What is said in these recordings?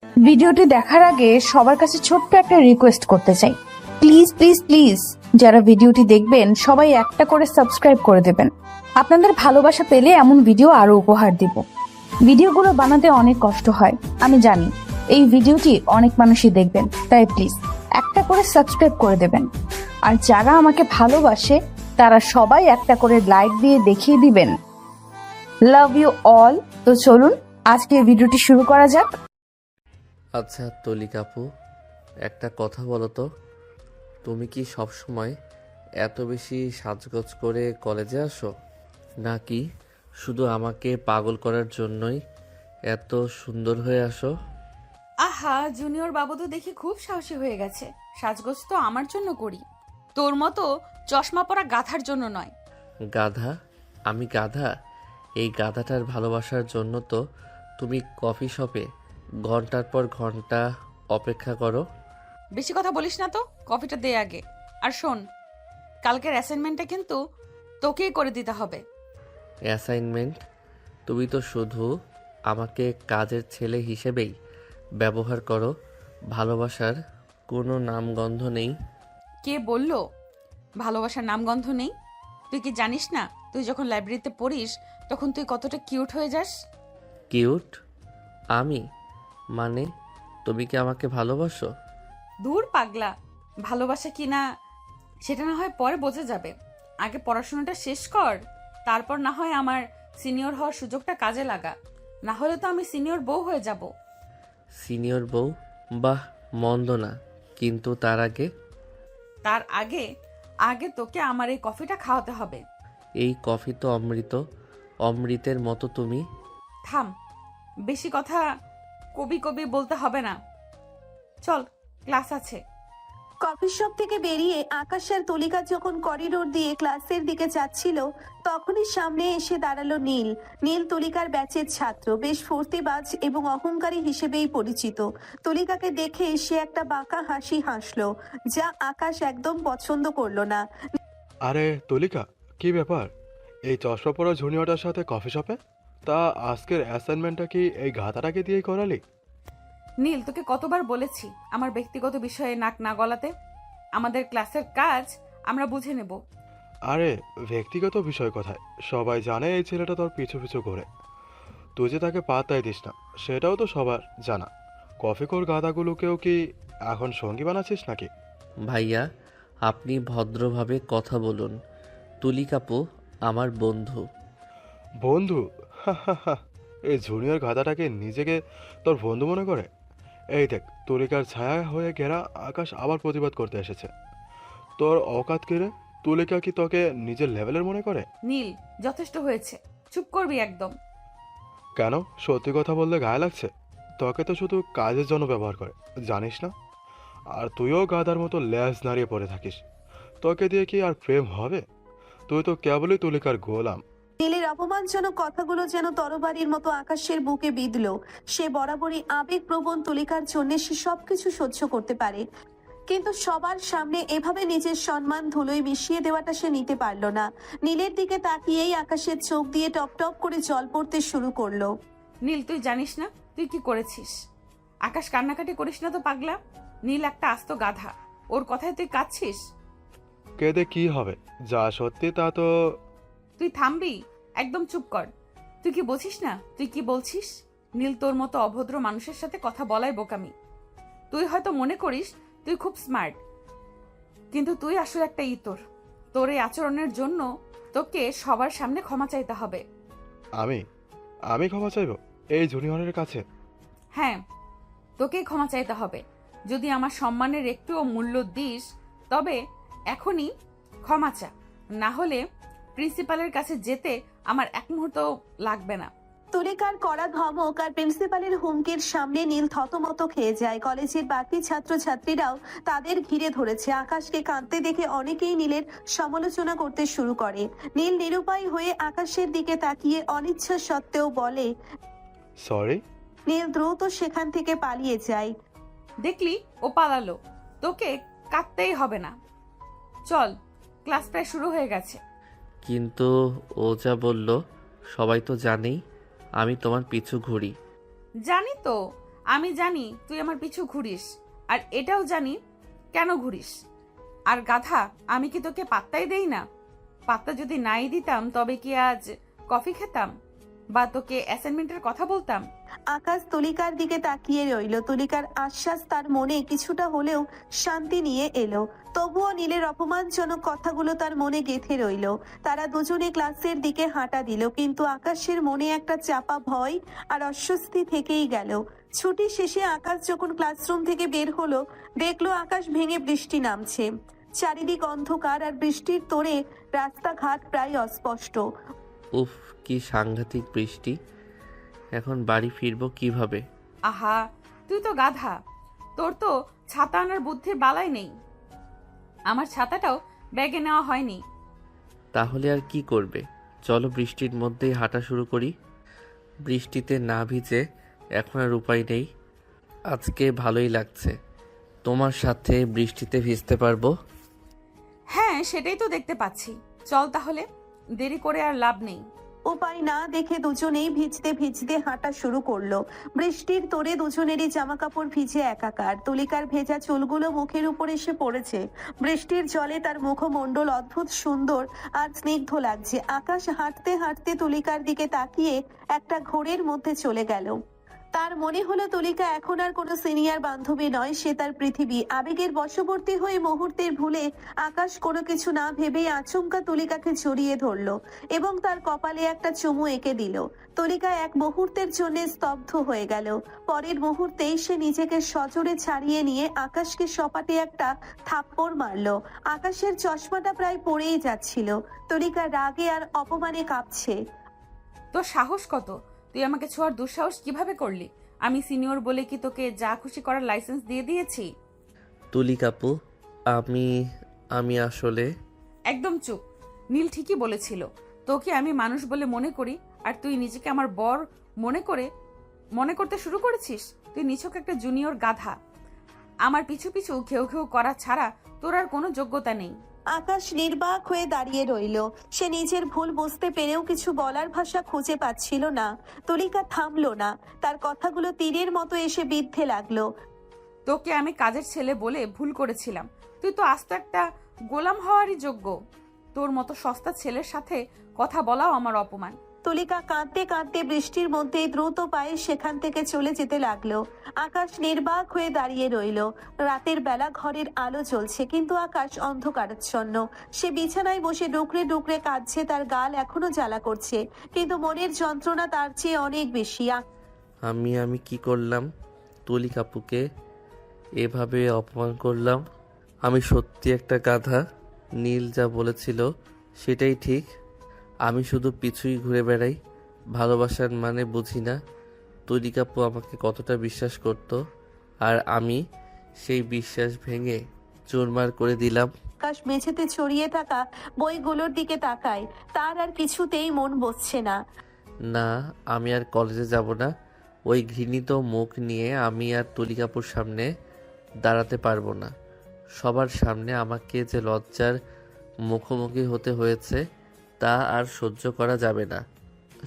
ভিডিওটি দেখার আগে সবার কাছে ছোট্ট একটা রিকোয়েস্ট করতে চাই, প্লিজ প্লিজ প্লিজ যারা ভিডিওটি দেখবেন সবাই একটা করে সাবস্ক্রাইব করে দেবেন। আপনাদের ভালোবাসা পেলে এমন ভিডিও আরো উপহার দিব। ভিডিওগুলো বানাতে অনেক কষ্ট হয়, আমি জানি। এই ভিডিওটি অনেক মানুষই দেখবেন, তাই প্লিজ একটা করে সাবস্ক্রাইব করে দেবেন। আর যারা আমাকে ভালোবাসে তারা সবাই একটা করে লাইক দিয়ে দেখিয়ে দিবেন। Love you all. তো চলুন আজকের ভিডিওটি শুরু করা যাক। আচ্ছা তলিকা আপু, একটা কথা বলো তো, তুমি কি সব সময় এত বেশি সাজগোজ করে কলেজে আসো, নাকি শুধু আমাকে পাগল করার জন্যই এত সুন্দর হয়ে আসো? আহা, জুনিয়র বাবু তো দেখি খুব সাহসী হয়ে গেছে। সাজগোজ তো আমার জন্য করি, তোর মতো চশমা পরা গাধার জন্য নয়। গাধা? আমি গাধা? এই গাধাটার ভালোবাসার জন্য তো তুমি কফি শপে ঘন্টার পর ঘন্টা অপেক্ষা করো। বেশি কথা বলিস না তো, কফিটা দে আগে। আর শোন, কালকের অ্যাসাইনমেন্টটা কিন্তু তোকেই করে দিতে হবে। অ্যাসাইনমেন্ট? তুমি তো শুধু আমাকে কাজের ছেলে হিসেবেই ব্যবহার করো, ভালোবাসার কোনো নামগন্ধ নেই। কে বললো ভালোবাসার নামগন্ধ নেই? তুই কি জানিস না, তুই যখন লাইব্রেরিতে পড়িস তখন তুই কতটা কিউট হয়ে যাস। কিউট? আমি? মানে তুমি কি আমাকে ভালোবাসো? দূর পাগলা, ভালোবাসা কি না সেটা না হয় পরে বোঝা যাবে। আগে পড়াশোনাটা শেষ কর, তারপর না হয় আমার সিনিয়র হওয়ার সুযোগটা কাজে লাগা। না হলে তো আমি সিনিয়র বউ হয়ে যাব। সিনিয়র বউ? বাহ, মন্দ না, কিন্তু তার আগে? তার আগে আগে তোকে আমার এই কফিটা খাওয়াতে হবে। এই কফি তো অমৃত, অমৃতের মতো তুমি। থাম, বেশি কথা কবি কবি বলতে হবে না। চল, ক্লাস আছে। কফি শপ থেকে বেরিয়ে আকাশ আর তুলিকা যখন করিডোর দিয়ে ক্লাসের দিকে যাচ্ছিল, তখনই সামনে এসে দাঁড়ালো নীল। নীল তুলিকার ব্যাচের ছাত্র, বেশ ফুর্তিবাজ এবং অহংকারী হিসেবেই পরিচিত। তুলিকাকে দেখে সে একটা বাঁকা হাসি হাসলো, যা আকাশ একদম পছন্দ করলো না। আরে তুলিকা, কি ব্যাপার? এই চশমা পরা জুনিয়রটার সাথে কফি শপে? তা আজকের অ্যাসাইনমেন্টটা কি এই গাধাটাকে দিয়েই করালি? নীল, তোকে কতবার বলেছি আমার ব্যক্তিগত বিষয়ে নাক না গলাতে। আমাদের ক্লাসের কাজ আমরা বুঝে নেব। আরে ব্যক্তিগত বিষয় কোথায়? সবাই জানে এই ছেলেটা তোর পিছু পিছু ঘোরে। তুই যে তাকে পাত্তাই দিস না সেটাও তো সবার জানা। কফিখোর গাধাগুলোকেও কি এখন সঙ্গী বানাচ্ছিস নাকি? ভাইয়া, আপনি ভদ্রভাবে কথা বলুন। তুলিকাপু আমার বন্ধু। বন্ধু? এই জুনিয়র গাধাটাকে নিজেকে তোর বন্ধু মনে করে? এই দেখ, তুলিকার ছায়া হয়ে ঘেরা আকাশ আবার প্রতিবাদ করতে এসেছে। তোর অকাত কিরে? তুলিকা কি তোকে নিজের লেভেলের মনে করে? নীল, যথেষ্ট হয়েছে, চুপ করবি একদম। কেন, সত্যি কথা বললে গায়ে লাগছে? তোকে তো শুধু কাজের জন্য ব্যবহার করে, জানিস না? আর তুইও গাধার মতো ল্যাজ নাড়িয়ে পড়ে থাকিস। তোকে দিয়ে কি আর প্রেম হবে? তুই তো কেবলই তুলিকার গোলাম। নীলের অপমানজনক কথাগুলো যেন তরবারির মতো আকাশের বুকে বিঁধল। সে বরাবরই আবেগপ্রবণ, তুলিকার জন্য সে সবকিছু সহ্য করতে পারে, কিন্তু সবার সামনে এভাবে নিজের সম্মান ধুলোয় মিশিয়ে দেওয়াটা সে নিতে পারল না। নীলের দিকে তাকিয়েই আকাশের চোখ দিয়ে টপ টপ করে জল পড়তে শুরু করলো। নীল, তুই জানিস না তুই কি করেছিস? আকাশ, কান্নাকাটি করিস না তো পাগলা। নীল একটা আস্ত গাধা, ওর কথায় তুই কাঁদছিস। কেঁদে কি হবে? যা সত্যি তা তো। তুই থামবি? একদম চুপ কর। তুই কি বলছিস না তুই কি বলছিস? নীল, তোর মতো অভদ্র মানুষের সাথে কথা বলাই বোকামি। তুই হয়তো মনে করিস তুই খুব স্মার্ট, কিন্তু তুই আসলে একটা ইতর। তোর এই আচরণের জন্য তোকে সবার সামনে ক্ষমা চাইতে হবে। আমি আমি ক্ষমা চাইব এই জুনিয়রের কাছে? হ্যাঁ, তোকেই ক্ষমা চাইতে হবে। যদি আমার সম্মানের একটুও মূল্য দিস তবে এখনই ক্ষমা চা, না হলে প্রিন্সিপালের কাছে যেতে আমার এক মুহূর্ত লাগবে না। তুলিকার কড়া ধমক আর প্রিন্সিপালের হুমকির সামনে নীল থতমত খেয়ে যায়। কলেজের বাকি ছাত্রছাত্রীরাও তাদের ঘিরে ধরেছে। আকাশকে কাঁদতে দেখে অনেকেই নীলের সমালোচনা করতে শুরু করে। নীল নিরুপায় হয়ে আকাশের দিকে তাকিয়ে অনিচ্ছা সত্ত্বেও বলে, সরি। নীল দ্রুত সেখান থেকে পালিয়ে যায়। দেখলি, ও পালালো। তোকে কাঁদতেই হবে না। চল, ক্লাস প্রায় শুরু হয়ে গেছে। কিন্তু ও যা বলল, সবাই তো জানেই আমি তোমার পিছু ঘুরি। জানি তো, আমি জানি তুই আমার পিছু ঘুরিস, আর এটাও জানি কেন ঘুরিস। আর গাধা, আমি কি তোকে পাত্তাই দেই না? পাত্তা যদি নাই দিতাম তবে কি আজ কফি খেতাম বা তোকে অ্যাসাইনমেন্টের কথা বলতাম? আকাশ তুলিকার দিকে তাকিয়ে রইল। তুলিকার আশ্বাস তার মনে কিছুটা হলেও শান্তি নিয়ে এলো। তবুও নীলের অপমানজনক কথাগুলো তার মনে গেঁথে রইল। তারা দুজনে ক্লাসের দিকে হাঁটা দিল, কিন্তু আকাশের মনে একটা চাপা ভয় আর অস্বস্তি থেকেই গেল। ছুটি শেষে আকাশ যখন ক্লাসরুম থেকে বের হলো, দেখলো আকাশ ভেঙে বৃষ্টি নামছে। চারিদিক অন্ধকার আর বৃষ্টির তোড়ে রাস্তাঘাট প্রায় অস্পষ্ট। উফ, কি সাংঘাতিক বৃষ্টি! এখন বাড়ি ফিরবো কিভাবে? আহা, তুই তো গাধা, তোর তো ছাতা আনার বুদ্ধির বালাই নেই। আমার ছাতাটাও ব্যাগে নেওয়া হয়নি। তাহলে আর কি করবে? চলো বৃষ্টির মধ্যেই হাঁটা শুরু করি। বৃষ্টিতে না ভিজে এখন আর উপায় নেই। আজকে ভালোই লাগছে, তোমার সাথে বৃষ্টিতে ভিজতে পারবো। হ্যাঁ, সেটাই তো দেখতে পাচ্ছি। চল তাহলে, দেরি করে আর লাভ নেই। উপায় না দেখে দুজনেই ভিজতে ভিজতে হাঁটা শুরু করলো। বৃষ্টির তোড়ে দুজনেরই জামা কাপড় ভিজে একাকার। তুলিকার ভেজা চুলগুলো মুখের উপর এসে পড়েছে। বৃষ্টির জলে তার মুখমণ্ডল অদ্ভুত সুন্দর আর স্নিগ্ধ লাগছে। আকাশ হাঁটতে হাঁটতে তুলিকার দিকে তাকিয়ে একটা ঘোরের মধ্যে চলে গেল। তার মনে হলো তুলিকা এখন আর কোনো সিনিয়র বান্ধবী নয়, সে তার পৃথিবী। আবেগের বশবর্তী হয়ে মুহূর্তের ভুলে আকাশ কোনো কিছু না ভেবেই আচমকা তুলিকাকে জড়িয়ে ধরলো এবং তার কপালে একটা চুমু এঁকে দিল। তুলিকা এক মুহূর্তের জন্য স্তব্ধ হয়ে গেল। পরের মুহূর্তেই সে নিজেকে সজোরে ছাড়িয়ে নিয়ে আকাশকে সপাটে একটা থাপ্পড় মারলো। আকাশের চশমাটা প্রায় পড়েই যাচ্ছিল। তুলিকা রাগে আর অপমানে কাঁপছে। তোর সাহস কত? তুই আমাকে ছোঁয়ার দুঃসাহস কিভাবে করলি? আমি সিনিয়র বলে কি তোকে যা খুশি করার লাইসেন্স দিয়ে দিয়েছি? তুলিকা আপু, আমি আমি আসলে একদম চুপ। নীল ঠিকই বলেছিল, তোকে আমি মানুষ বলে মনে করি, আর তুই নিজেকে আমার বর মনে করতে শুরু করেছিস। তুই নিছক একটা জুনিয়র গাধা। আমার পিছু পিছু ঘেউ ঘেউ করা ছাড়া তোর আর কোনো যোগ্যতা নেই। আকাশ নির্বাক হয়ে দাঁড়িয়ে রইল। সে নিজের ভুল বুঝতে পেরেও কিছু বলার ভাষা খুঁজে পাচ্ছিল না। তুলিকা থামলো না, তার কথাগুলো তীরের মতো এসে বিদ্ধে লাগলো। তোকে আমি কাজের ছেলে বলে ভুল করেছিলাম। তুই তো আস্ত একটা গোলাম হওয়ারই যোগ্য। তোর মতো সস্তা ছেলের সাথে কথা বলাও আমার অপমান। তুলিকা কাঁদতে কাঁদতে বৃষ্টির মধ্যে দ্রুত পায়ে সেখান থেকে চলে যেতে লাগলো। আকাশ নির্বাক হয়ে দাঁড়িয়ে রইল। রাতের বেলা ঘরের আলো জ্বলছে, কিন্তু আকাশ অন্ধকারাচ্ছন্ন। সে বিছানায় বসে ডুকরে ডুকরে কাঁদছে। তার গাল এখনো জ্বালা করছে, কিন্তু মনের যন্ত্রণা তার চেয়ে অনেক বেশি। আমি কি করলাম? তুলিকা আপুকে এভাবে অপমান করলাম। আমি সত্যি একটা গাধা। নীল যা বলেছিল সেটাই ঠিক। আমি শুধু পিছুই ঘুরে বেড়াই, ভালোবাসার মানে বুঝি না। তুলিকা আপু আমাকে কতটা বিশ্বাস করত, আর আমি সেই বিশ্বাস ভেঙে চুরমার করে দিলাম। আকাশ মেঝেতে ছড়িয়ে থাকা বইগুলোর দিকে তাকায়। তার আর কিছুতেই মন বসছে না। না, আমি আর কলেজে যাব না। ওই ঘৃণিত মুখ নিয়ে আমি আর তুলিকা আপুর সামনে দাঁড়াতে পারবো না। সবার সামনে আমাকে যে লজ্জার মুখোমুখি হতে হয়েছে তা আর সহ্য করা যাবে না।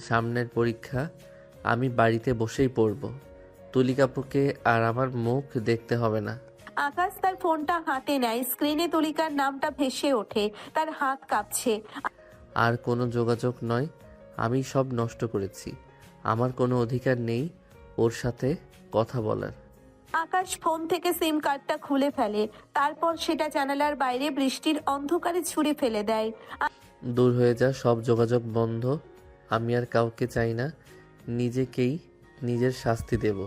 সামনের পরীক্ষা আমি বাড়িতে বসেই পড়ব। তুলিকা আপুকে আর আমার মুখ দেখতে হবে না। আকাশ তার ফোনটা হাতে নেয়। স্ক্রিনে তুলিকার নামটা ভেসে ওঠে। তার হাত কাঁপছে। আর কোনো যোগাযোগ নয়। আমি সব নষ্ট করেছি। আমার কোনো অধিকার নেই ওর সাথে কথা বলার। আকাশ ফোন থেকে সিম কার্ডটা খুলে ফেলে। তারপর সেটা জানালার বাইরে বৃষ্টির অন্ধকারে ছুঁড়ে ফেলে দেয়। দূর হয়ে যা, সব যোগাযোগ বন্ধ। আমি আর কাউকে চাই না। নিজেকেই নিজের শাস্তি দেব।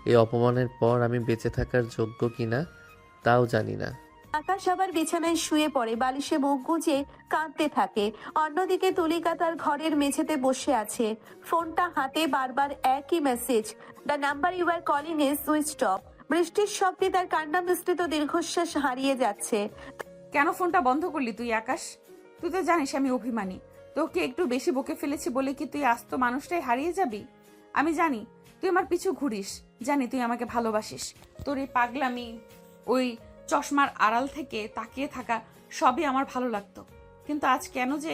এই অপমানের পর আমি বেঁচে থাকার যোগ্য কিনা তাও জানি না। আকাশ আবার বিছানায় শুয়ে পড়ে, বালিশে মুখ গুজে কাঁদতে থাকে। অন্যদিকে তুলিকা তার ঘরের মেঝেতে বসে আছে, ফোনটা হাতে। বারবার একই message, the number you are calling is switched off. বৃষ্টির শব্দে তার কান্না মিশ্রিত দীর্ঘশ্বাস হারিয়ে যাচ্ছে। কেন ফোনটা বন্ধ করলি তুই আকাশ? তুই তো জানিস আমি অভিমানী। তোকে একটু বেশি বকে ফেলেছি বলে কি তুই আস্ত মানুষটাই হারিয়ে যাবি? আমি জানি তুই আমার পিছু ঘুরিস, জানি তুই আমাকে ভালোবাসিস। তোর এই পাগলামি, ওই চশমার আড়াল থেকে তাকিয়ে থাকা সবই আমার ভালো লাগতো। কিন্তু আজ কেন যে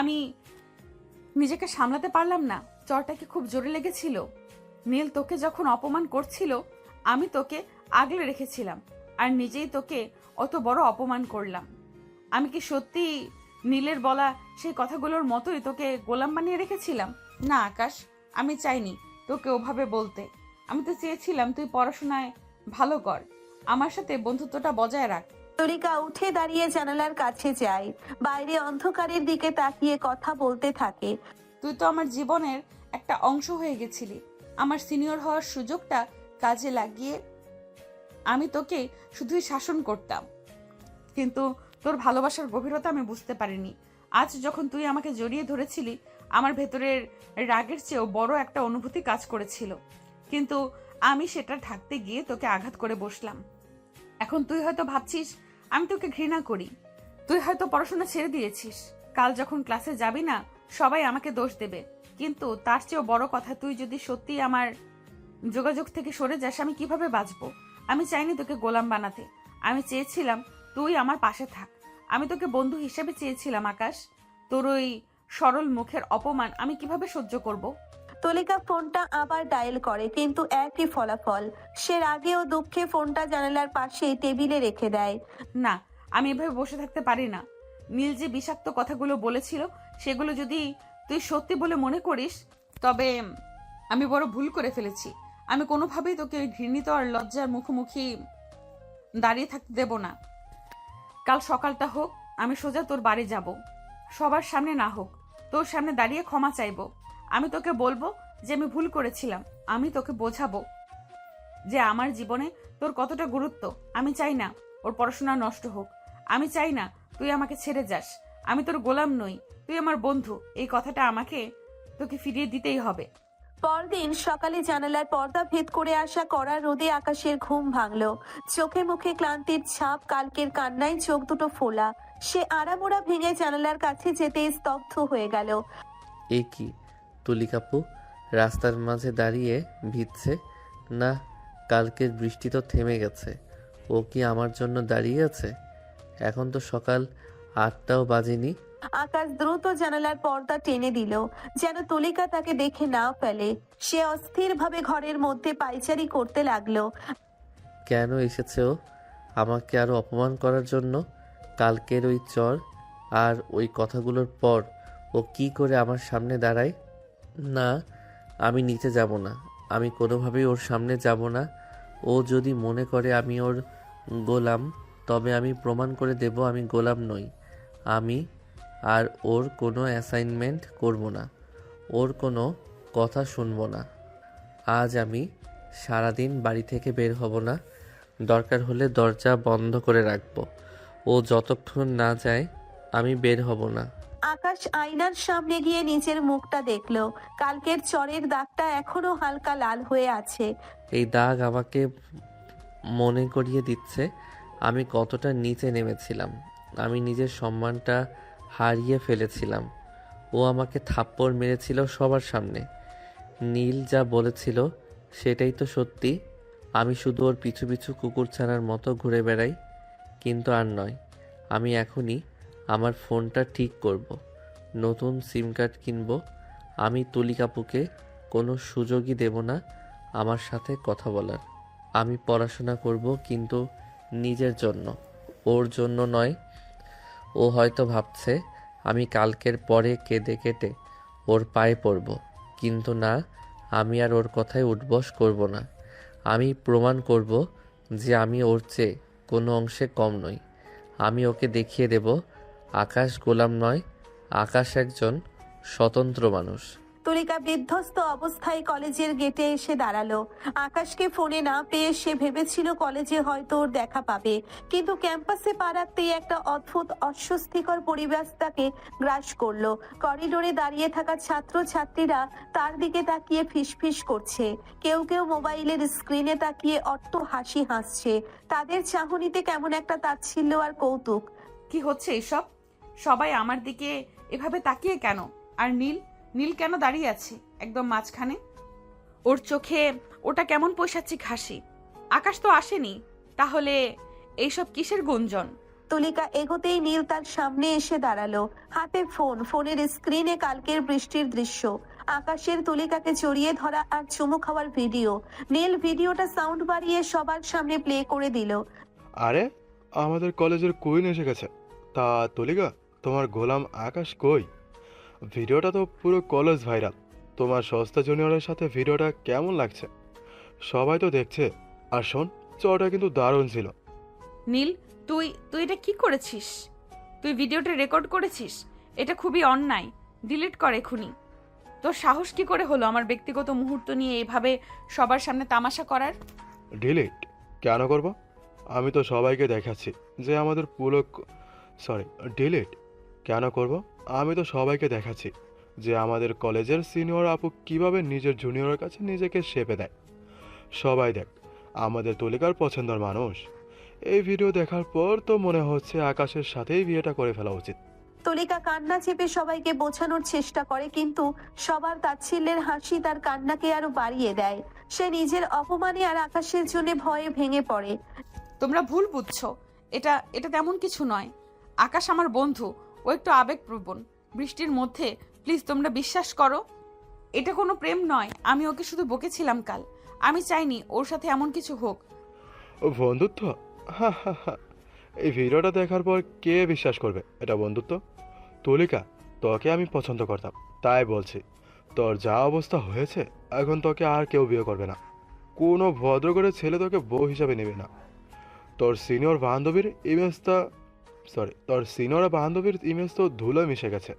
আমি নিজেকে সামলাতে পারলাম না? জ্বরটা কি খুব জোরে লেগেছিল? নীল তোকে যখন অপমান করছিল আমি তোকে আগলে রেখেছিলাম আর নিজেই তোকে অত বড় অপমান করলাম। আমি কি সত্যি নীলের বলা সেই কথাগুলোর মতোই তোকে গোলাম বানিয়ে রেখেছিলাম? না আকাশ, আমি চাইনি তোকে ওভাবে বলতে। আমি তো চেয়েছিলাম তুই পড়াশোনায় ভালো কর, আমার সাথে বন্ধুত্বটা বজায় রাখ। তুলিকা উঠে দাঁড়িয়ে জানালার কাছে যায়, বাইরে অন্ধকারের দিকে তাকিয়ে কথা বলতে থাকে। তুই তো আমার জীবনের একটা অংশ হয়ে গেছিলি। আমার সিনিয়র হওয়ার সুযোগটা কাজে লাগিয়ে আমি তোকে শুধুই শাসন করতাম, কিন্তু তোর ভালোবাসার গভীরতা আমি বুঝতে পারিনি। আজ যখন তুই আমাকে জড়িয়ে ধরেছিলি আমার ভেতরের রাগের চেয়েও বড় একটা অনুভূতি কাজ করেছিল, কিন্তু আমি সেটা ঢাকতে গিয়ে তোকে আঘাত করে বসলাম। এখন তুই হয়তো ভাবছিস আমি তোকে ঘৃণা করি, তুই হয়তো পড়াশোনা ছেড়ে দিয়েছিস। কাল যখন ক্লাসে যাবি না সবাই আমাকে দোষ দেবে, কিন্তু তার চেয়েও বড় কথা, তুই যদি সত্যি আমার যোগাযোগ থেকে সরে যাস আমি কিভাবে বাঁচবো? আমি চাইনি তোকে গোলাম বানাতে, আমি চেয়েছিলাম তুই আমার পাশে থাক। আমি তোকে বন্ধু হিসেবে চেয়েছিলাম আকাশ। তোর ওই সরল মুখের অপমান আমি কিভাবে সহ্য করব? তুলিকা ফোনটা আবার ডায়াল করে, কিন্তু একই ফলাফল। সে রাগে ও দুঃখে ফোনটা জানালার পাশে টেবিলে রেখে দেয়। না, আমি এভাবে বসে থাকতে পারি না। নীল যে বিষাক্ত কথাগুলো বলেছিল সেগুলো যদি তুই সত্যি বলে মনে করিস তবে আমি বড় ভুল করে ফেলেছি। আমি কোনোভাবেই তোকে ওই ঘৃণিত আর লজ্জার মুখোমুখি দাঁড়িয়ে থাকতে দেব না। কাল সকালটা হোক, আমি সোজা তোর বাড়ি যাব, সবার সামনে না হোক, তোর সামনে দাঁড়িয়ে ক্ষমা চাইবো। আমি তোকে বলবো যে আমি ভুল করেছিলাম, আমি তোকে বোঝাবো যে আমার জীবনে তোর কতটা গুরুত্ব। আমি চাই না ওর পড়াশোনা নষ্ট হোক, আমি চাই না তুই আমাকে ছেড়ে যাস। আমি তোর গোলাম নই, তুই আমার বন্ধু। এই কথাটা আমাকে তোকে ফিরিয়ে দিতেই হবে। পরদিন সকালে জানালার পর্দা ভেদ করে আসা কড়া রোদে আকাশের ঘুম ভাঙলো। চোখে মুখে ক্লান্তির ছাপ, কালকের কান্নায় চোখ দুটো ফোলা। সে আড়ামোড়া ভেঙে জানালার কাছে যেতে স্তব্ধ হয়ে গেল। এ কি, তুলিকাপু রাস্তার মাঝে দাঁড়িয়ে ভিজছে? না, কালকের বৃষ্টি তো থেমে গেছে। ও কি আমার জন্য দাঁড়িয়ে আছে? এখন তো সকাল 8টাও বাজেনি। আকাশ দ্রুত জানালার পর্দা টেনে দিল, যেন তুলিকা তাকে দেখে না ফেলে। সে অস্থির ভাবে ঘরের মধ্যে পায়চারি করতে লাগলো। কেন এসেছে ও? আমাকে আরো অপমান করার জন্য? কালকের ওই চর আর ওই কথাগুলোর পর ও কি করে আমার সামনে দাঁড়ায়? না, আমি নিচে যাব না, আমি কোনোভাবেই ওর সামনে যাব না। ও যদি মনে করে আমি ওর গোলাম, তবে আমি প্রমাণ করে দেব আমি গোলাম নই। আমি আর ওর কোনো অ্যাসাইনমেন্ট করব না, ওর কোনো কথা শুনবো না। আজ আমি সারাদিন বাড়ি থেকে বের হব না, দরকার হলে দরজা বন্ধ করে রাখবো। ও যতক্ষণ না যায় আমি বের হব না। আকাশ আয়নার সামনে গিয়ে নিজের মুখটা দেখলো। কালকের চরের দাগটা এখনো হালকা লাল হয়ে আছে। এই দাগ আমাকে মনে করিয়ে দিচ্ছে আমি কতটা নিচে নেমেছিলাম। আমি নিজের সম্মানটা হারিয়ে ফেলেছিলাম। ও আমাকে থাপ্পড় মেরেছিল সবার সামনে। নীল যা বলেছিল সেটাই তো সত্যি। আমি শুধু ওর পিছু পিছু কুকুরছানার মতো ঘুরে বেড়াই। কিন্তু আর নয়, আমি এখনই আমার ফোনটা ঠিক করব, নতুন সিম কার্ড কিনবো। আমি তুলিকাপুকে কোনো সুযোগই দেব না আমার সাথে কথা বলার। আমি পড়াশোনা করব, কিন্তু নিজের জন্য, ওর জন্য নয়। ও হয়তো ভাবছে আমি কালকের পরে কেঁদে কেটে ওর পায়ে পড়ব, কিন্তু না, আমি আর ওর কথায় উঠবস করব না। আমি প্রমাণ করব যে আমি ওর চেয়ে কোনো অংশে কম নই। আমি ওকে দেখিয়ে দেব আকাশ গোলাম নয়, আকাশ একজন স্বতন্ত্র মানুষ। তুলিকা বিধ্বস্ত অবস্থায় কলেজের গেটে এসে দাঁড়ালো। আকাশকে ফোনে না পেয়ে সে ভেবেছিল কলেজে হয়তো ওর দেখা পাবে, কিন্তু ক্যাম্পাসে পা রাখতেই একটা অদ্ভুত অস্বস্তিকর পরিবেশ তাকে গ্রাস করলো। করিডোরে দাঁড়িয়ে থাকা ছাত্র ছাত্রীরা তার দিকে তাকিয়ে ফিসফিস করছে, কেউ কেউ মোবাইলের স্ক্রিনে তাকিয়ে অট্ট হাসি হাসছে। তাদের চাহনিতে কেমন একটা তাচ্ছিল্য আর কৌতুক। কি হচ্ছে এসব? সবাই আমার দিকে এভাবে তাকিয়ে কেন? আর নীল নীল কেন দাঁড়িয়ে আছে একদম মাঝখানে? ওর চোখে ওটা কেমন পৈশাচিক হাসি। আকাশ তো আসেনি, তাহলে এইসব কিসের গুঞ্জন? তুলিকা এগোতেই নীল তার সামনে এসে দাঁড়ালো, হাতে ফোন, ফোনের স্ক্রিনে কালকের বৃষ্টির দৃশ্য, আকাশের তুলিকাকে জড়িয়ে ধরা আর চুমু খাওয়ার ভিডিও। নীল ভিডিওটা সাউন্ড বাড়িয়ে সবার সামনে প্লে করে দিল। আরে, আমাদের কলেজের কুইন এসে গেছে। তা তুলিকা, তোমার গোলাম আকাশ কই? ভিডিওটা তো পুরো কলেজ ভাইরাল। তোমার সস্তা জুনিয়রের সাথে ভিডিওটা কেমন লাগছে? সবাই তো দেখছে। আর শোন, চটা কিন্তু দারুণ ছিল। নীল, তুই তুই এটা কি করেছিস? তুই ভিডিওটা রেকর্ড করেছিস? এটা খুবই অন্যায়। ডিলিট কর এখুনি। তোর সাহস কি করে হলো আমার ব্যক্তিগত মুহূর্ত নিয়ে এভাবে সবার সামনে তামাশা করার? ডিলিট কেন করব? আমি তো সবাইকে দেখাচ্ছি যে আমাদের পুরো ডিলিট কেন করব? আমি তো সবাইকে দেখাচ্ছি যে আমাদের কলেজের সিনিয়র আপু কিভাবে নিজের জুনিয়রের কাছে নিজেকে সেপে দেয়। সবাই দেখ, আমাদের তুলিকার পছন্দের মানুষ। এই ভিডিও দেখার পর তো মনে হচ্ছে আকাশের সাথেই বিয়েটা করে ফেলা উচিত। তুলিকা কান্না চেপে সবাইকে বোঝানোর চেষ্টা করে, কিন্তু সবার তাচ্ছিল্যের হাসি তার কান্নাকে আরো বাড়িয়ে দেয়। সে নিজের অপমানে আর আকাশের জন্য ভয়ে ভেঙে পড়ে। তোমরা ভুল বুঝছো। এটা এটা তেমন কিছু নয়। আকাশ আমার বন্ধু, ও একটু আবেগপ্রবণ। বৃষ্টির মধ্যে প্লিজ তোমরা বিশ্বাস করো, এটা কোনো প্রেম নয়। আমি ওকে শুধু বকেছিলাম কাল। আমি চাইনি ওর সাথে এমন কিছু হোক। ও বন্ধুত্ব? হা হা হা। এই ভিডিওটা দেখার পর কে বিশ্বাস করবে এটা বন্ধুত্ব? তুলিকা, তোকে আমি পছন্দ করতাম, তাই বলছি। তোর যা অবস্থা হয়েছে, এখন তোকে আর কেউ বিয়ে করবে না। কোনো ভদ্র করে ছেলে তোকে বউ হিসাবে নেবে না। তোর সিনিয়র বান্ধবীর ইমেজ তো ধুলোয় মিশে গেছে।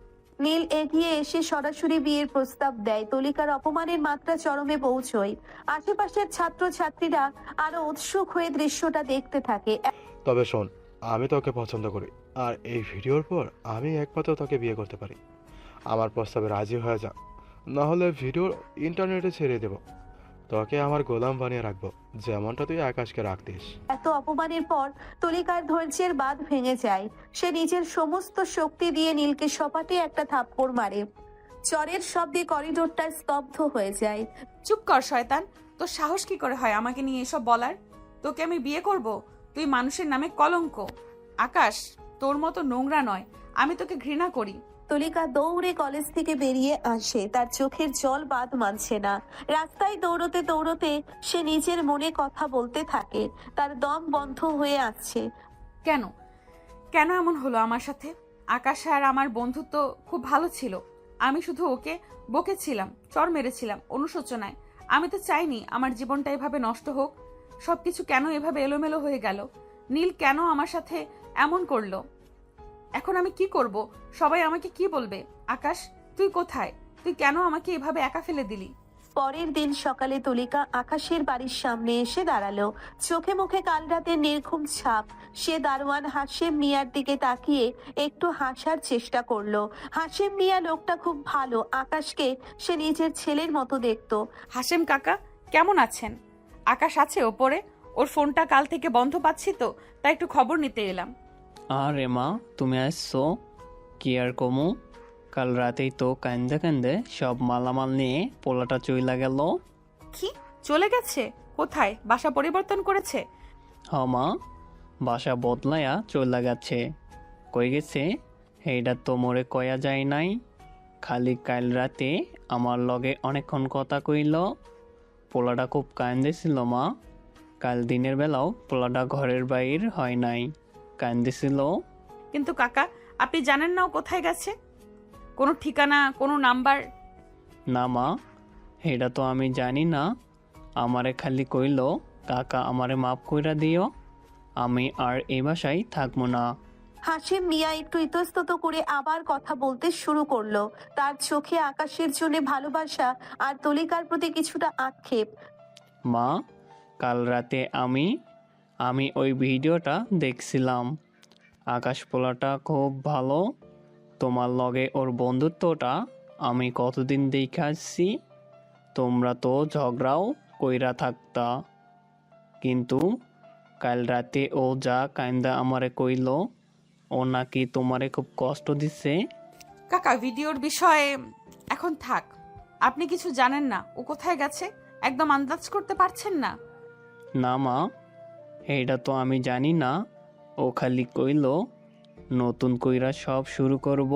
নীল এগিয়ে এসে সরাসরি বিয়ের প্রস্তাব দেয়। তুলিকার অপমানের মাত্রা চরমে পৌঁছয়। আশেপাশের ছাত্রছাত্রীরা আরো উৎসুক হয়ে দৃশ্যটা দেখতে থাকে। তবে শোন, আমি তোকে পছন্দ করি, আর এই ভিডিওর পর আমি একমাত্র তোকে বিয়ে করতে পারি। আমার প্রস্তাবে রাজি হয়ে যা, নাহলে ভিডিও ইন্টারনেটে ছেড়ে দেব। তোকে আমার গোলাম বানিয়ে রাখবো, যেমনটা তুই আকাশকে রাখতিস। এত অপমানের পর তুলিকার ধৈর্যের বাঁধ ভেঙে যায়। সে নিজের সমস্ত শক্তি দিয়ে নীলকে সপাটে একটা থাপ্পড় মারে। চরের শব্দে করিডোরটা স্তব্ধ হয়ে যায়। চুপ কর শয়তান। তোর সাহস কি করে হয় আমাকে নিয়ে এসব বলার? তোকে আমি বিয়ে করব? তুই মানুষের নামে কলঙ্ক। আকাশ তোর মতো নোংরা নয়। আমি তোকে ঘৃণা করি। তুলিকা দৌড়ে কলেজ থেকে বেরিয়ে আসে। তার চোখের জল বাদ মানছে না। রাস্তায় দৌড়তে দৌড়তে সে নিজের মনে কথা বলতে থাকে। তার দম বন্ধ হয়ে আসছে। কেন কেন এমন হলো আমার সাথে? আকাশ আর আমার বন্ধুত্ব খুব ভালো ছিল। আমি শুধু ওকে বকেছিলাম, চর মেরেছিলাম অনুশোচনায়। আমি তো চাইনি আমার জীবনটা এভাবে নষ্ট হোক। সবকিছু কেন এভাবে এলোমেলো হয়ে গেল? নীল কেন আমার সাথে এমন করলো? এখন আমি কি করব? সবাই আমাকে কি বলবে? আকাশ, তুই কোথায়? তুই কেন আমাকে এভাবে একা ফেলে দিলি? পরের দিন সকালে তুলিকা আকাশের বাড়ির সামনে এসে দাঁড়ালো। চোখে মুখে কাল রাতের নির্ঘুম ছাপ। সে দারোয়ান হাশেম মিয়ার দিকে তাকিয়ে একটু হাসার চেষ্টা করলো। হাশেম মিয়া লোকটা খুব ভালো। আকাশকে সে নিজের ছেলের মতো দেখতো। হাশেম কাকা কেমন আছেন? আকাশ আছে ওপরে? ওর ফোনটা কাল থেকে বন্ধ পাচ্ছি তো, তাই একটু খবর নিতে এলাম। আরে মা, তুমি আসছো? কি আর কমু, কাল রাতেই তো কান্দে কান্দে সব মালামাল নিয়ে পোলাটা চইলা গেল। কি চলে গেছে? কোথায়? বাসা পরিবর্তন করেছে? হ মা, বাসা বদলায়া চইলা গেছে। কই গেছে এইটা তো মোরে কয়া যায় নাই। খালি কাল রাতে আমার লগে অনেকক্ষণ কথা কইল। পোলাটা খুব কান্দেছিল মা। কাল দিনের বেলাও পোলাটা ঘরের বাইর হয় নাই, কান্দেছিল। কিন্তু কাকা, আপনি জানেন না ও কোথায় গেছে? কোনো ঠিকানা, কোনো নাম্বার? না মা, এটা তো আমি জানি না। আমারে খালি কইল, কাকা আমারে মাফ কইরা দিও, আমি আর এই বাসায় থাকবো না। হাশেম মিয়া একটু ইতস্তত করে আবার কথা বলতে শুরু করলো। তার চোখে আকাশের জন্য ভালোবাসা আর তুলিকার প্রতি কিছুটা আক্ষেপ। মা, কাল রাতে আমি ওই ভিডিওটা দেখছিলাম। আকাশ পোলাটা খুব ভালো। তোমার লগে ওর বন্ধুত্বটা আমি কতদিন দেখে আসছি। তোমরা তো ঝগড়াও কইরা থাকতা, কিন্তু কাল রাতে ও যা কান্দা আমারে কইল, ও নাকি তোমারে খুব কষ্ট দিচ্ছে। কাকা, ভিডিওর বিষয়ে এখন থাক। আপনি কিছু জানেন না ও কোথায় গেছে? একদম আন্দাজ করতে পারছেন না? না মা, এইটা তো আমি জানি না ও ও খালি কইল নতুন কইরা সব শুরু করব।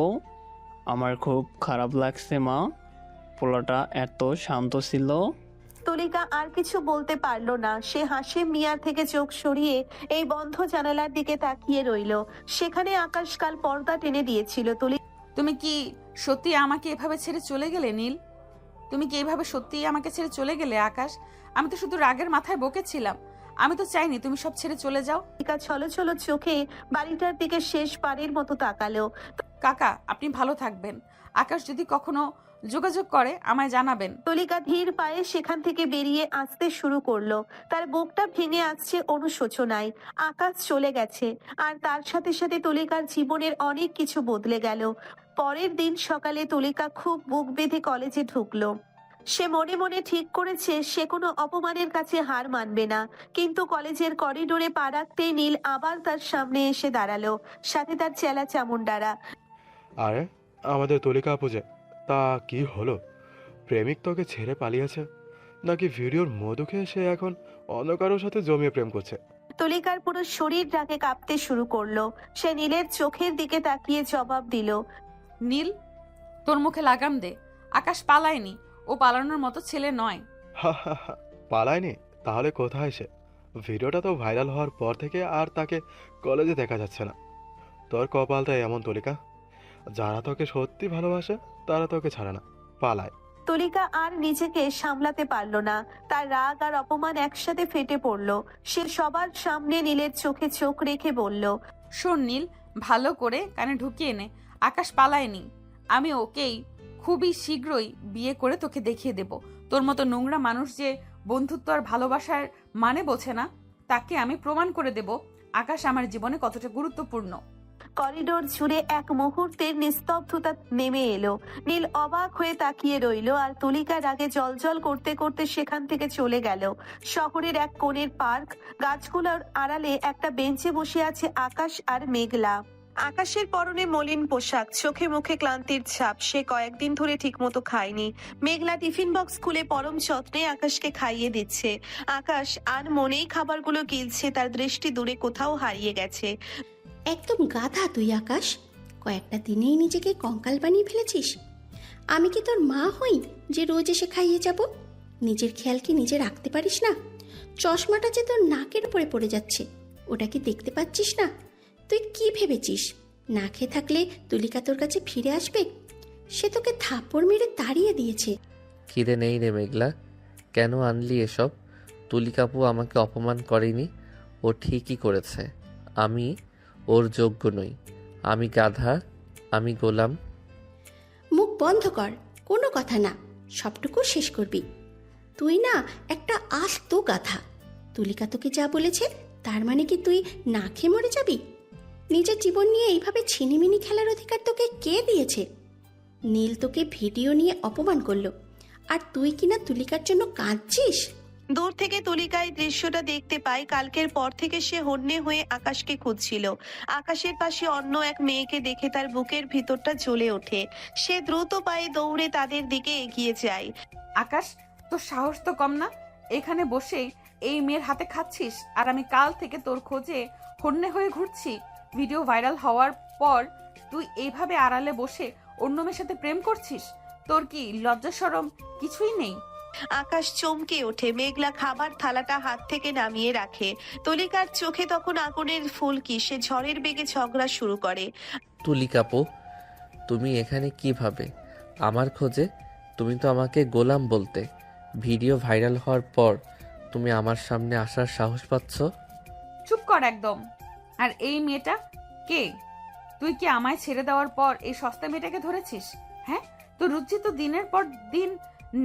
আমার খুব খারাপ লাগছে মা, পোলাটা এত শান্ত ছিল। তুলিকা আর কিছু বলতে পারলো না। সে হাসিম মিয়ার থেকে চোখ সরিয়ে এই বন্ধ জানালার দিকে তাকিয়ে রইল। সেখানে আকাশ কাল পর্দা টেনে দিয়েছিল। তুমি কি সত্যি আমাকে এভাবে ছেড়ে চলে গেলে নীল? তুমি কি এভাবে সত্যি আমাকে ছেড়ে চলে গেলে আকাশ? আমি তো শুধু রাগের মাথায় বকেছিলাম। আমি তো চাইনি তুমি সব ছেড়ে চলে যাও। তুলিকা ছলো ছলো চোখে বাড়িটার দিকে শেষবারের মতো তাকালো। কাকা, আপনি ভালো থাকবেন। আকাশ যদি কখনো যোগাযোগ করে আমায় জানাবেন। তুলিকা ধীর পায়ে সেখান থেকে বেরিয়ে আসতে শুরু করলো। তার বুকটা ভেঙে আসছে অনুশোচনায়। আকাশ চলে গেছে, আর তার সাথে সাথে তুলিকার জীবনের অনেক কিছু বদলে গেল। পরের দিন সকালে তুলিকা খুব বুক বেঁধে কলেজে ঢুকলো। সে মনে মনে ঠিক করেছে সে কোনো অপমানের কাছে হার মানবে না। কিন্তু কলেজের করিডোরে পা রাখতেই নীল আবার তার সামনে এসে দাঁড়ালো, সাথে তার চেলা চামুন্ডারা। আরে আমাদের তুলিকা আপু যে, তা কি হলো? প্রেমিক তোকে ছেড়ে পালিয়েছে, নাকি ভিডিওর মধু খেয়ে সে এখন অন্য কারোর সাথে জমিয়ে প্রেম করছে? তুলিকার পুরো শরীর ডাকে কাঁপতে শুরু করলো। সে নীলের চোখের দিকে তাকিয়ে জবাব দিল, নীল, তোর মুখে লাগাম দে। আকাশ পালায়নি, ও পালানোর মতো ছেলে নয়। হা হা হা, পালায়নি? তাহলে কোথায় সে? ভিডিওটা তো ভাইরাল হওয়ার পর থেকে আর তাকে কলেজে দেখা যাচ্ছে না। তোর কপালটা এমন তুলিকা, যারা তোকে সত্যি ভালোবাসে তারা তোকে ছাড়ে না, পালায়। তুলিকা আর নিজেকে সামলাতে পারলো না। তার রাগ আর অপমান একসাথে ফেটে পড়লো। সে সবার সামনে নীলের চোখে চোখ রেখে বলল, শোন নীল, ভালো করে কানে ঢুকিয়ে নে। আকাশ পালায়নি। আমি ওকেই খুবই শীঘ্রই বিয়ে করে তোকে দেখিয়ে দেব। তোর মতো নোংরা মানুষ যে বন্ধুত্ব আর ভালোবাসার মানে বোঝে না, তাকে আমি প্রমাণ করে দেব আকাশ আমার জীবনে কতটা গুরুত্বপূর্ণ। করিডোর জুড়ে এক মুহূর্তের নিস্তব্ধতা নেমে এলো। নীল অবাক হয়ে তাকিয়ে রইল, আর তুলিকা রাগে জলজল করতে করতে সেখান থেকে চলে গেল। শহরের এক কোণের পার্ক, গাছগুলোর আড়ালে একটা বেঞ্চে বসে আছে আকাশ আর মেঘলা। আকাশের পরনে মলিন পোশাক, চোখে মুখে ক্লান্তির ছাপ। সে কয়েকদিন ধরে ঠিকমতো খায়নি। মেঘলা টিফিন বক্স খুলে পরম যত্নে আকাশকে খাইয়ে দিচ্ছে। আকাশ আর মনেই খাবারগুলো গিলছে, তার দৃষ্টি দূরে কোথাও হারিয়ে গেছে। একদম গাধা তুই আকাশ, কয়েকটা দিনেই নিজেকে কঙ্কাল বানিয়ে ফেলেছিস। আমি কি তোর মা হই যে রোজ এসে খাইয়ে যাব? নিজের খেয়াল কি নিজে রাখতে পারিস না? চশমাটা যে তোর নাকের উপরে পড়ে যাচ্ছে, ওটা কি দেখতে পাচ্ছিস না? তুই কি ভেবেছিস না খেয়ে থাকলে তুলিকা তোর কাছে ফিরে আসবে? সে তোকে থাপ্পড় মেরে তাড়িয়ে দিয়েছে। খিদে নেই রে মেঘলা, কেন আনলি এসব? তুলিকাপু আমাকে অপমান করেনি, ও ঠিকই করেছে। আমি ওর যোগ্য নই। আমি গাধা, আমি গোলাম। মুখ বন্ধ কর, কোনো কথা না, সবটুকু শেষ করবি। তুই না একটা আস্ত গাধা। তুলিকা তোকে যা বলেছে তার মানে কি তুই না খেয়ে মরে যাবি? নিজের জীবন নিয়ে এইভাবে ছিনিমিনি খেলার অধিকার তোকে কে দিয়েছে? নীল তোকে ভিডিও নিয়ে অপমান করলো, আর তুই কিনা তুলিকার জন্য কাঁদছিস? দূর থেকে তুলিকা এই দৃশ্যটা দেখতে পায়। কালকের পর থেকে সে হন্যে হয়ে আকাশকে খুঁজছিল। আকাশের পাশে অন্য এক মেয়েকে দেখে তার বুকের ভিতরটা জ্বলে ওঠে। সে দ্রুত পায়ে দৌড়ে তাদের দিকে এগিয়ে যায়। আকাশ, তোর সাহস তো কম না? এখানে বসে এই মেয়ের হাতে খাচ্ছিস, আর আমি কাল থেকে তোর খোঁজে হন্যে হয়ে ঘুরছি। ভিডিও ভাইরাল হওয়ার পর তুই এইভাবে আড়ালে বসে অন্য মেয়ের সাথে প্রেম করছিস? তোর কি লজ্জা শরম কিছুই নেই? আকাশ চমকে ওঠে। মেঘলা খাবার থালাটা হাত থেকে নামিয়ে রাখে। তুলিকার চোখে তখন আগুনের ফুলকি। সে ঝড়ের বেগে ঝগড়া শুরু করে। তুলিকাপু, তুমি এখানে কিভাবে? আমার খোঁজে? তুমি তো আমাকে গোলাম বলতে। ভিডিও ভাইরাল হওয়ার পর তুমি আমার সামনে আসার সাহস পাচ্ছ? চুপ কর একদম। আর এই মেয়েটা কে? তুই কি আমায় ছেড়ে দেওয়ার পর এই সস্তা মেয়েটাকে ধরেছিস? হ্যাঁ, তোর রুচি তো দিনের পর দিন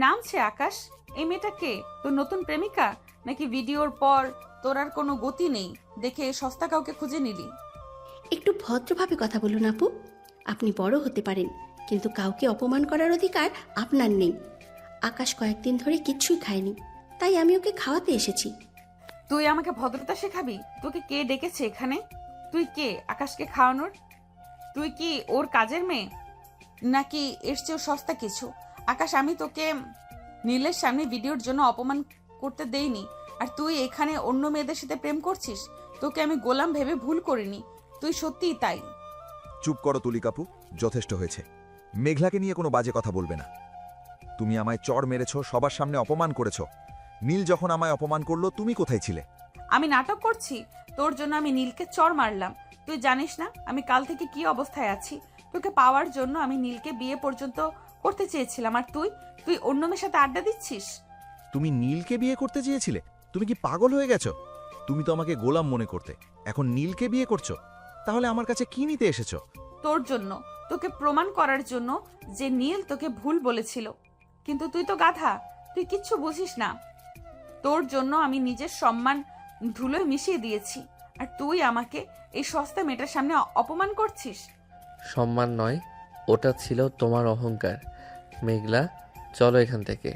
নামছে। আকাশ, এই মেয়েটা কে? তোর নতুন প্রেমিকা, নাকি ভিডিওর পর তোর আর কোনো গতি নেই দেখে সস্তা কাউকে খুঁজে নিলি? একটু ভদ্রভাবে কথা বলুন আপু। আপনি বড় হতে পারেন, কিন্তু কাউকে অপমান করার অধিকার আপনার নেই। আকাশ কয়েকদিন ধরে কিচ্ছুই খায়নি, তাই আমি ওকে খাওয়াতে এসেছি। তুই আমাকে ভদ্রতা শেখাবি? তোকে কে ডেকেছে এখানে? তুই কে আকাশকে খাওয়ানোর? তুই কি ওর কাজের মেয়ে, নাকি এর চেয়েও সস্তা কিছু? আকাশ, আমি তোকে নীলের সামনে ভিডিওর জন্য অপমান করতে দেইনি। আর তুই এখানে অন্য মেয়েদের সাথে প্রেম করছিস। তোকে আমি গোলাম ভেবে ভুল করিনি, তুই সত্যিই তাই। চুপ করো তুলিকাপু, যথেষ্ট হয়েছে। মেঘলাকে নিয়ে কোনো বাজে কথা বলবে না। তুমি আমায় চড় মেরেছ, সবার সামনে অপমান করেছ। নীল যখন আমায় অপমান করলো, তুমি কোথায় ছিলে? আমি নাটক করছি? তোর জন্য আমি নীলকে চড় মারলাম। তুই জানিস না আমি কাল থেকে কি অবস্থায় আছি। তোকে পাওয়ার জন্য আমি নীলকে বিয়ে পর্যন্ত করতে চেয়েছিলাম, আর তুই তুই অন্য মেয়ের সাথে আড্ডা দিচ্ছিস। তুমি নীলকে বিয়ে করতে চেয়েছিলে? তুমি কি পাগল হয়ে গেছো? তুমি তো আমাকে গোলাম মনে করতে, এখন নীলকে বিয়ে করছো? তাহলে আমার কাছে কি নিতে এসেছো? তোর জন্য, তোকে প্রমাণ করার জন্য যে নীল তোকে ভুল বলেছিল। কিন্তু তুই তো গাধা, তুই কিচ্ছু বুঝিস না। তোর জন্য আমি নিজের সম্মান ধুলোয় মিশিয়ে দিয়েছি, আর তুই আমাকে এই সস্তা মেয়েটার সামনে অপমান করছিস। সম্মান নয়, ওটা ছিল তোমার অহংকার। মেঘলা, চলো এখান থেকে।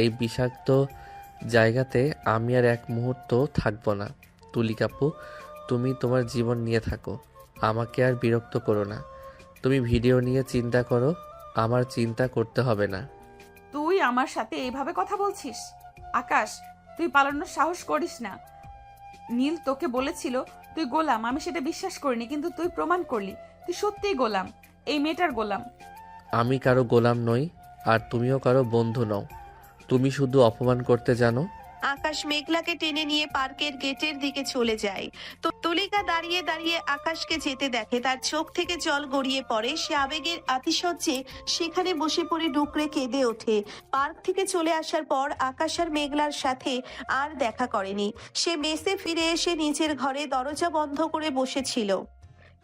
এই বিষাক্ত জায়গাতে আমি আর এক মুহূর্ত থাকবো না। তুলিকাপু, তুমি তোমার জীবন নিয়ে থাকো, আমাকে আর বিরক্ত করো না। তুমি ভিডিও নিয়ে চিন্তা করো, আমার চিন্তা করতে হবে না। তুই আমার সাথে এইভাবে কথা বলছিস? আকাশ, তুই পালানোর সাহস করিস না। নীল তোকে বলেছিল তুই গোলাম, আমি সেটা বিশ্বাস করিনি, কিন্তু তুই প্রমাণ করলি তুই সত্যিই গোলাম, এই মেয়েটার গোলাম। আমি কারো গোলাম নই, আর তুমিও কারো বন্ধু নও। তুমি শুধু অপমান করতে জানো। আকাশ মেঘলাকে টেনে নিয়ে পার্কের গেটের দিকে চলে যায়। তো তুলিকা দাঁড়িয়ে দাঁড়িয়ে আকাশকে যেতে দেখে, তার চোখ থেকে জল গড়িয়ে পড়ে। সে আবেগের আতিশয্যে সেখানে বসে পড়ে ডুকরে কেঁদে ওঠে। পার্ক থেকে চলে আসার পর আকাশ আর মেঘলার সাথে আর দেখা করেনি। সে মেসে ফিরে এসে নিজের ঘরে দরজা বন্ধ করে বসেছিল,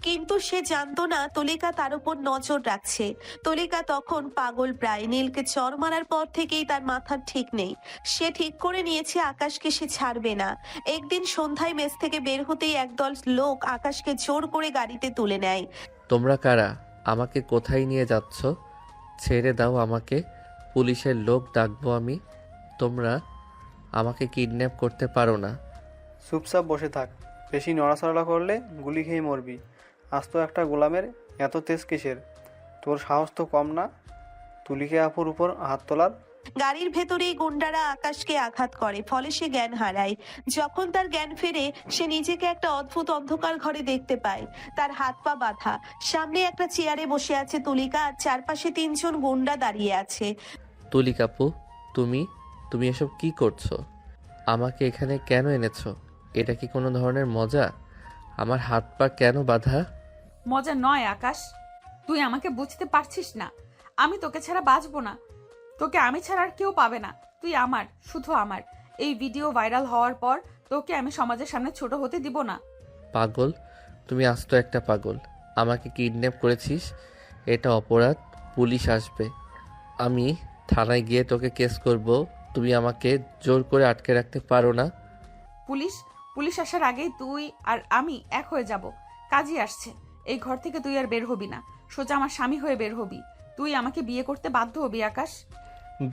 কিন্তু সে জানতো না তুলিকা তার উপর নজর রাখছে। তুলিকা তখন পাগল প্রায়। নীলকে চড় মারার পর থেকেই তার মাথার ঠিক নেই। সে ঠিক করে নিয়েছে আকাশকে সে ছাড়বে না। একদিন সন্ধ্যায় মেস থেকে বের হতেই একদল লোক আকাশকে জোর করে গাড়িতে তুলে নেয়। তোমরা কারা? আমাকে কোথায় নিয়ে যাচ্ছ? ছেড়ে দাও আমাকে, পুলিশের লোক ডাকবো আমি। তোমরা আমাকে কিডন্যাপ করতে পারো না। চুপচাপ বসে থাক, বেশি নড়াচড়া করলে গুলি খেয়ে মরবি। আজ তো একটা গোলামের এত তেজ কিসের? তোর সাহস তো কম না তুলিকা আপুর উপর হাত তোলার। গাড়ির ভেতরেই গুন্ডারা আকাশকে আঘাত করে, ফলে সে জ্ঞান হারায়। যখন তার জ্ঞান ফেরে, সে নিজেকে একটা অদ্ভুত অন্ধকার ঘরে দেখতে পায়। তার হাত পা বাঁধা, সামনে একটা চেয়ারে বসে আছে তুলিকা, আর চারপাশে 3 জন গুন্ডা দাঁড়িয়ে আছে। তুলিকাপু, তুমি তুমি এসব কি করছো? আমাকে এখানে কেন এনেছো? এটা কি কোনো ধরনের মজা? আমার হাত পা কেন বাঁধা? মজা নয় আকাশ, তুই আমাকে বুঝতে পারছিস না। আমি তোকে ছাড়া বাঁচবো না, তোকে আমি ছাড়া আর কেউ পাবে না। তুই আমার, শুধু আমার। এই ভিডিও ভাইরাল হওয়ার পর তোকে আমি সমাজের সামনে ছোট হতে দিব না। পাগল, তুমি আস্ত একটা পাগল। আমাকে কিডন্যাপ করেছিস, এটা অপরাধ। পুলিশ আসবে, আমি থানায় গিয়ে তোকে কেস করব। তুমি আমাকে জোর করে আটকে রাখতে পারো না। পুলিশ আসার আগেই তুই আর আমি এক হয়ে যাব। কাজী আসছে, এই ঘর থেকে তুই আর বের হবি না, সোজা আমার স্বামী হয়ে বের হবি। তুই আমাকে বিয়ে করতে বাধ্য হবি আকাশ।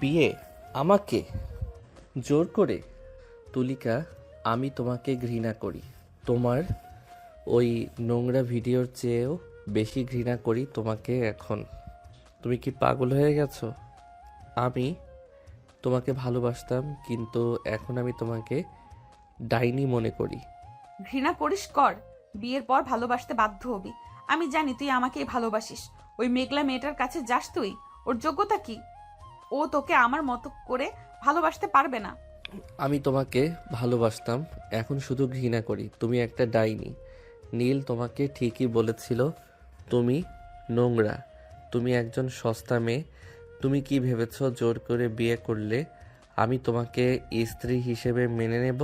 বিয়ে? আমাকে জোর করে? তুলিকা, আমি তোমাকে ঘৃণা করি। তোমার ওই নোংরা ভিডিওর চেয়েও বেশি ঘৃণা করি তোমাকে এখন। তুমি কি পাগল হয়ে গেছো? আমি তোমাকে ভালোবাসতাম, কিন্তু এখন আমি তোমাকে ডাইনি মনে করি। ঘৃণা করিস কর, বিয়ের পর ভালোবাসতে বাধ্য হবি। আমি জানি তুই আমাকেই ভালোবাসিস। ওই মেঘলা মেয়েটার কাছে যাস তুই? ওর যোগ্যতা কি? ও তোকে আমার মতো করে ভালোবাসতে পারবে না। আমি তোমাকে ভালোবাসতাম, এখন শুধু ঘৃণা করি। তুমি একটা ডাইনি। নীল তোমাকে ঠিকই বলেছিল, তুমি নোংরা, তুমি একজন সস্তা মেয়ে। তুমি কি ভেবেছো জোর করে বিয়ে করলে আমি তোমাকে স্ত্রী হিসেবে মেনে নেব?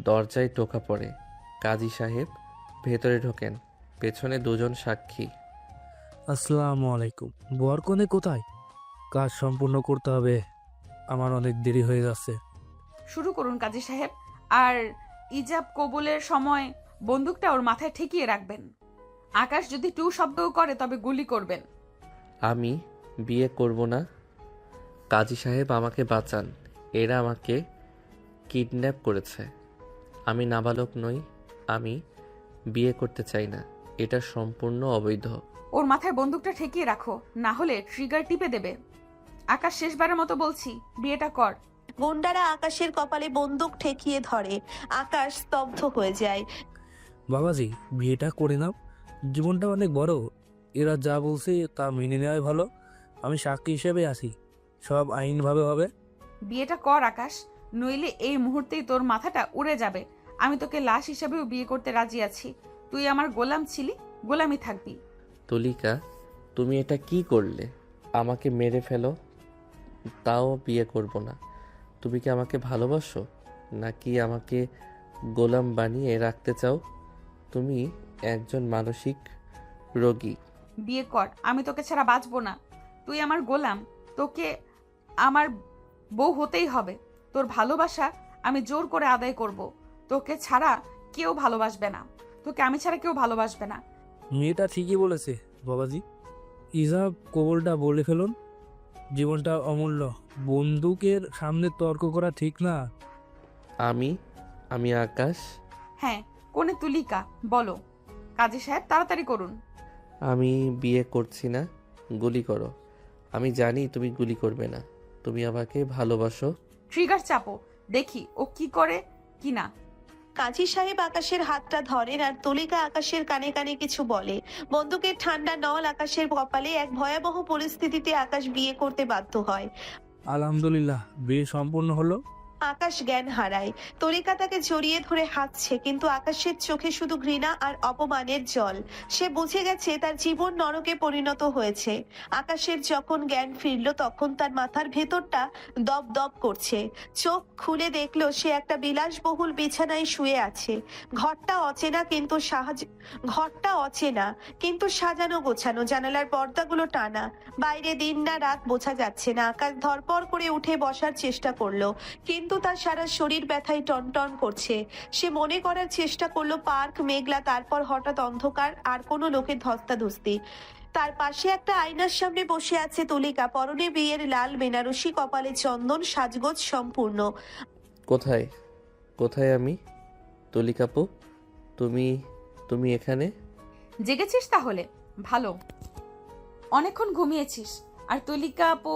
দরজায় টোকা পড়ে। কাজী সাহেব ভেতরে ঢোকেন, পেছনে 2 জন সাক্ষী। আসসালামু আলাইকুম। বরকনে কোথায়? কাজ সম্পূর্ণ করতে হবে, আমার অনেক দেরি হয়ে যাচ্ছে। শুরু করুন কাজী সাহেব, আর ইজাব কবুলের সময় বন্দুকটা ওর মাথায় ঠেকিয়ে রাখবেন। আকাশ যদি টু শব্দও করে তবে গুলি করবেন। আমি বিয়ে করব না। কাজী সাহেব আমাকে বাঁচান, এরা আমাকে কিডন্যাপ করেছে। আমি নাবালক নই, আমি বিয়ে করতে চাই না, এটা সম্পূর্ণ অবৈধ। ওর মাথায় বন্দুকটা ঠেকিয়ে রাখো, না হলে ট্রিগার টিপে দেবে। আকাশ, শেষবারের মতো বলছি, বিয়েটা কর। গুন্ডারা আকাশের কপালে বন্দুক ঠেকিয়ে ধরে। আকাশ স্তব্ধ হয়ে যায়। বাবাজি, বিয়েটা করে নাও, জীবনটা অনেক বড়। এরা যা বলছে তা মেনে নেওয়াই ভালো। আমি সাক্ষী হিসেবে আছি, সব আইনভাবে হবে। বিয়েটা কর আকাশ, নইলে এই মুহূর্তেই তোর মাথাটা উড়ে যাবে। আমি তোকে লাশ হিসেবেও বিয়ে করতে রাজি আছি। তুই আমার গোলাম ছিলি, গোলামি থাকবি। তুলিকা, তুমি এটা কি করলে? আমাকে মেরে ফেলো, তাও বিয়ে করব না। তুমি কি আমাকে ভালোবাসো, নাকি আমাকে গোলাম বানিয়ে রাখতে চাও? তুমি একজন মানসিক রোগী। বিয়ে কর, আমি তোকে ছাড়া বাঁচবো না। তুই আমার গোলাম, তোকে আমার বউ হতেই হবে। তোর ভালোবাসা আমি জোর করে আদায় করব। তোকে ছাড়া কেউ ভালোবাসবে না, তোকে আমি ছাড়া কেউ ভালোবাসবে না। মেয়েটা ঠিকই বলেছে বাবাজি। ইজাব কবলটা বলে ফেলুন, জীবনটা অমূল্য। বন্দুকের সামনে তর্ক করা ঠিক না। আমি আকাশ। হ্যাঁ, কোনে তুলিকা, বলো। কাজী সাহেব তাড়াতাড়ি করুন। আমি বিয়ে করছি না, গুলি করো। আমি জানি তুমি গুলি করবে না, তুমি আমাকে ভালোবাসো। ট্রিগার চাপো, দেখি ও কি করে কি না। কাজী সাহেব আকাশের হাতটা ধরেন আর তুলিকা আকাশের কানে কানে কিছু বলে। বন্দুকের ঠান্ডা নল আকাশের কপালে। এক ভয়াবহ পরিস্থিতিতে আকাশ বিয়ে করতে বাধ্য হয়। আলহামদুলিল্লাহ, বিয়ে সম্পূর্ণ হলো। আকাশ জ্ঞান হারায়। তরিকা তাকে জড়িয়ে ধরে হাঁটছে, কিন্তু আকাশের চোখে শুধু ঘৃণা আর অপমানের জল। সে বুঝে গেছে তার জীবন নরকে পরিণত হয়েছে। আকাশের যখন জ্ঞান ফিরল, তখন তার মাথার ভেতরটা দপ দপ করছে। চোখ খুলে দেখলো সে একটা বিলাসবহুল বিছানায় শুয়ে আছে। ঘরটা অচেনা কিন্তু সাজানো গোছানো। জানালার পর্দাগুলো টানা, বাইরে দিন না রাত বোঝা যাচ্ছে না। আকাশ ধরপড় করে উঠে বসার চেষ্টা করলো, কিন্তু তার সারা শরীর ব্যথায় টনটন করছে। সে মনে করার চেষ্টা করলো পার্ক মেঘলা, তারপর হঠাৎ অন্ধকার আর কোনো লোকের ধস্তাধস্তি। তার পাশে একটা আয়নার সামনে বসে আছে তুলিকা, পরনে বিয়ের লাল বেনারসি, কপালে চন্দন, সাজগোজ সম্পূর্ণ। কোথায় কোথায় আমি? তুলিকাপু, তুমি এখানে? জেগেছিস তাহলে? ভালো, অনেকক্ষণ ঘুমিয়েছিস। আর তুলিকা আপু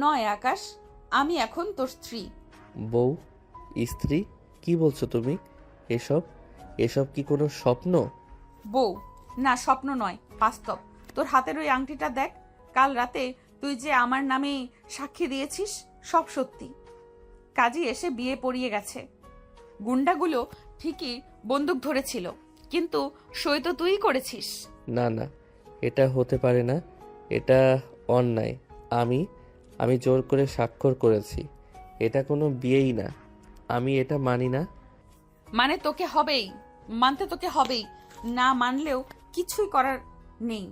নয় আকাশ, আমি এখন তোর স্ত্রী। বউ? স্ত্রী? কি বলছো তুমি? এসব কি কোনো স্বপ্ন? বউ না, স্বপ্ন নয়, বাস্তব। তোর হাতের ওই আংটিটা দেখ। কাল রাতে তুই যে আমার নামে সাক্ষী দিয়েছিস, সব সত্যি। কাজী এসে বিয়ে পড়িয়ে গেছে। গুন্ডাগুলো ঠিকই বন্দুক ধরেছিল, কিন্তু সই তো তুই করেছিস। না না, এটা হতে পারে না, এটা অন্যায়। আমি জোর করে স্বাক্ষর করেছি, এটা কোনো বিয়েই না। আমি এটা মানি না। মানে তোকে হবেই, মানতে তোকে হবেই। না মানলেও কিছুই করার নেই।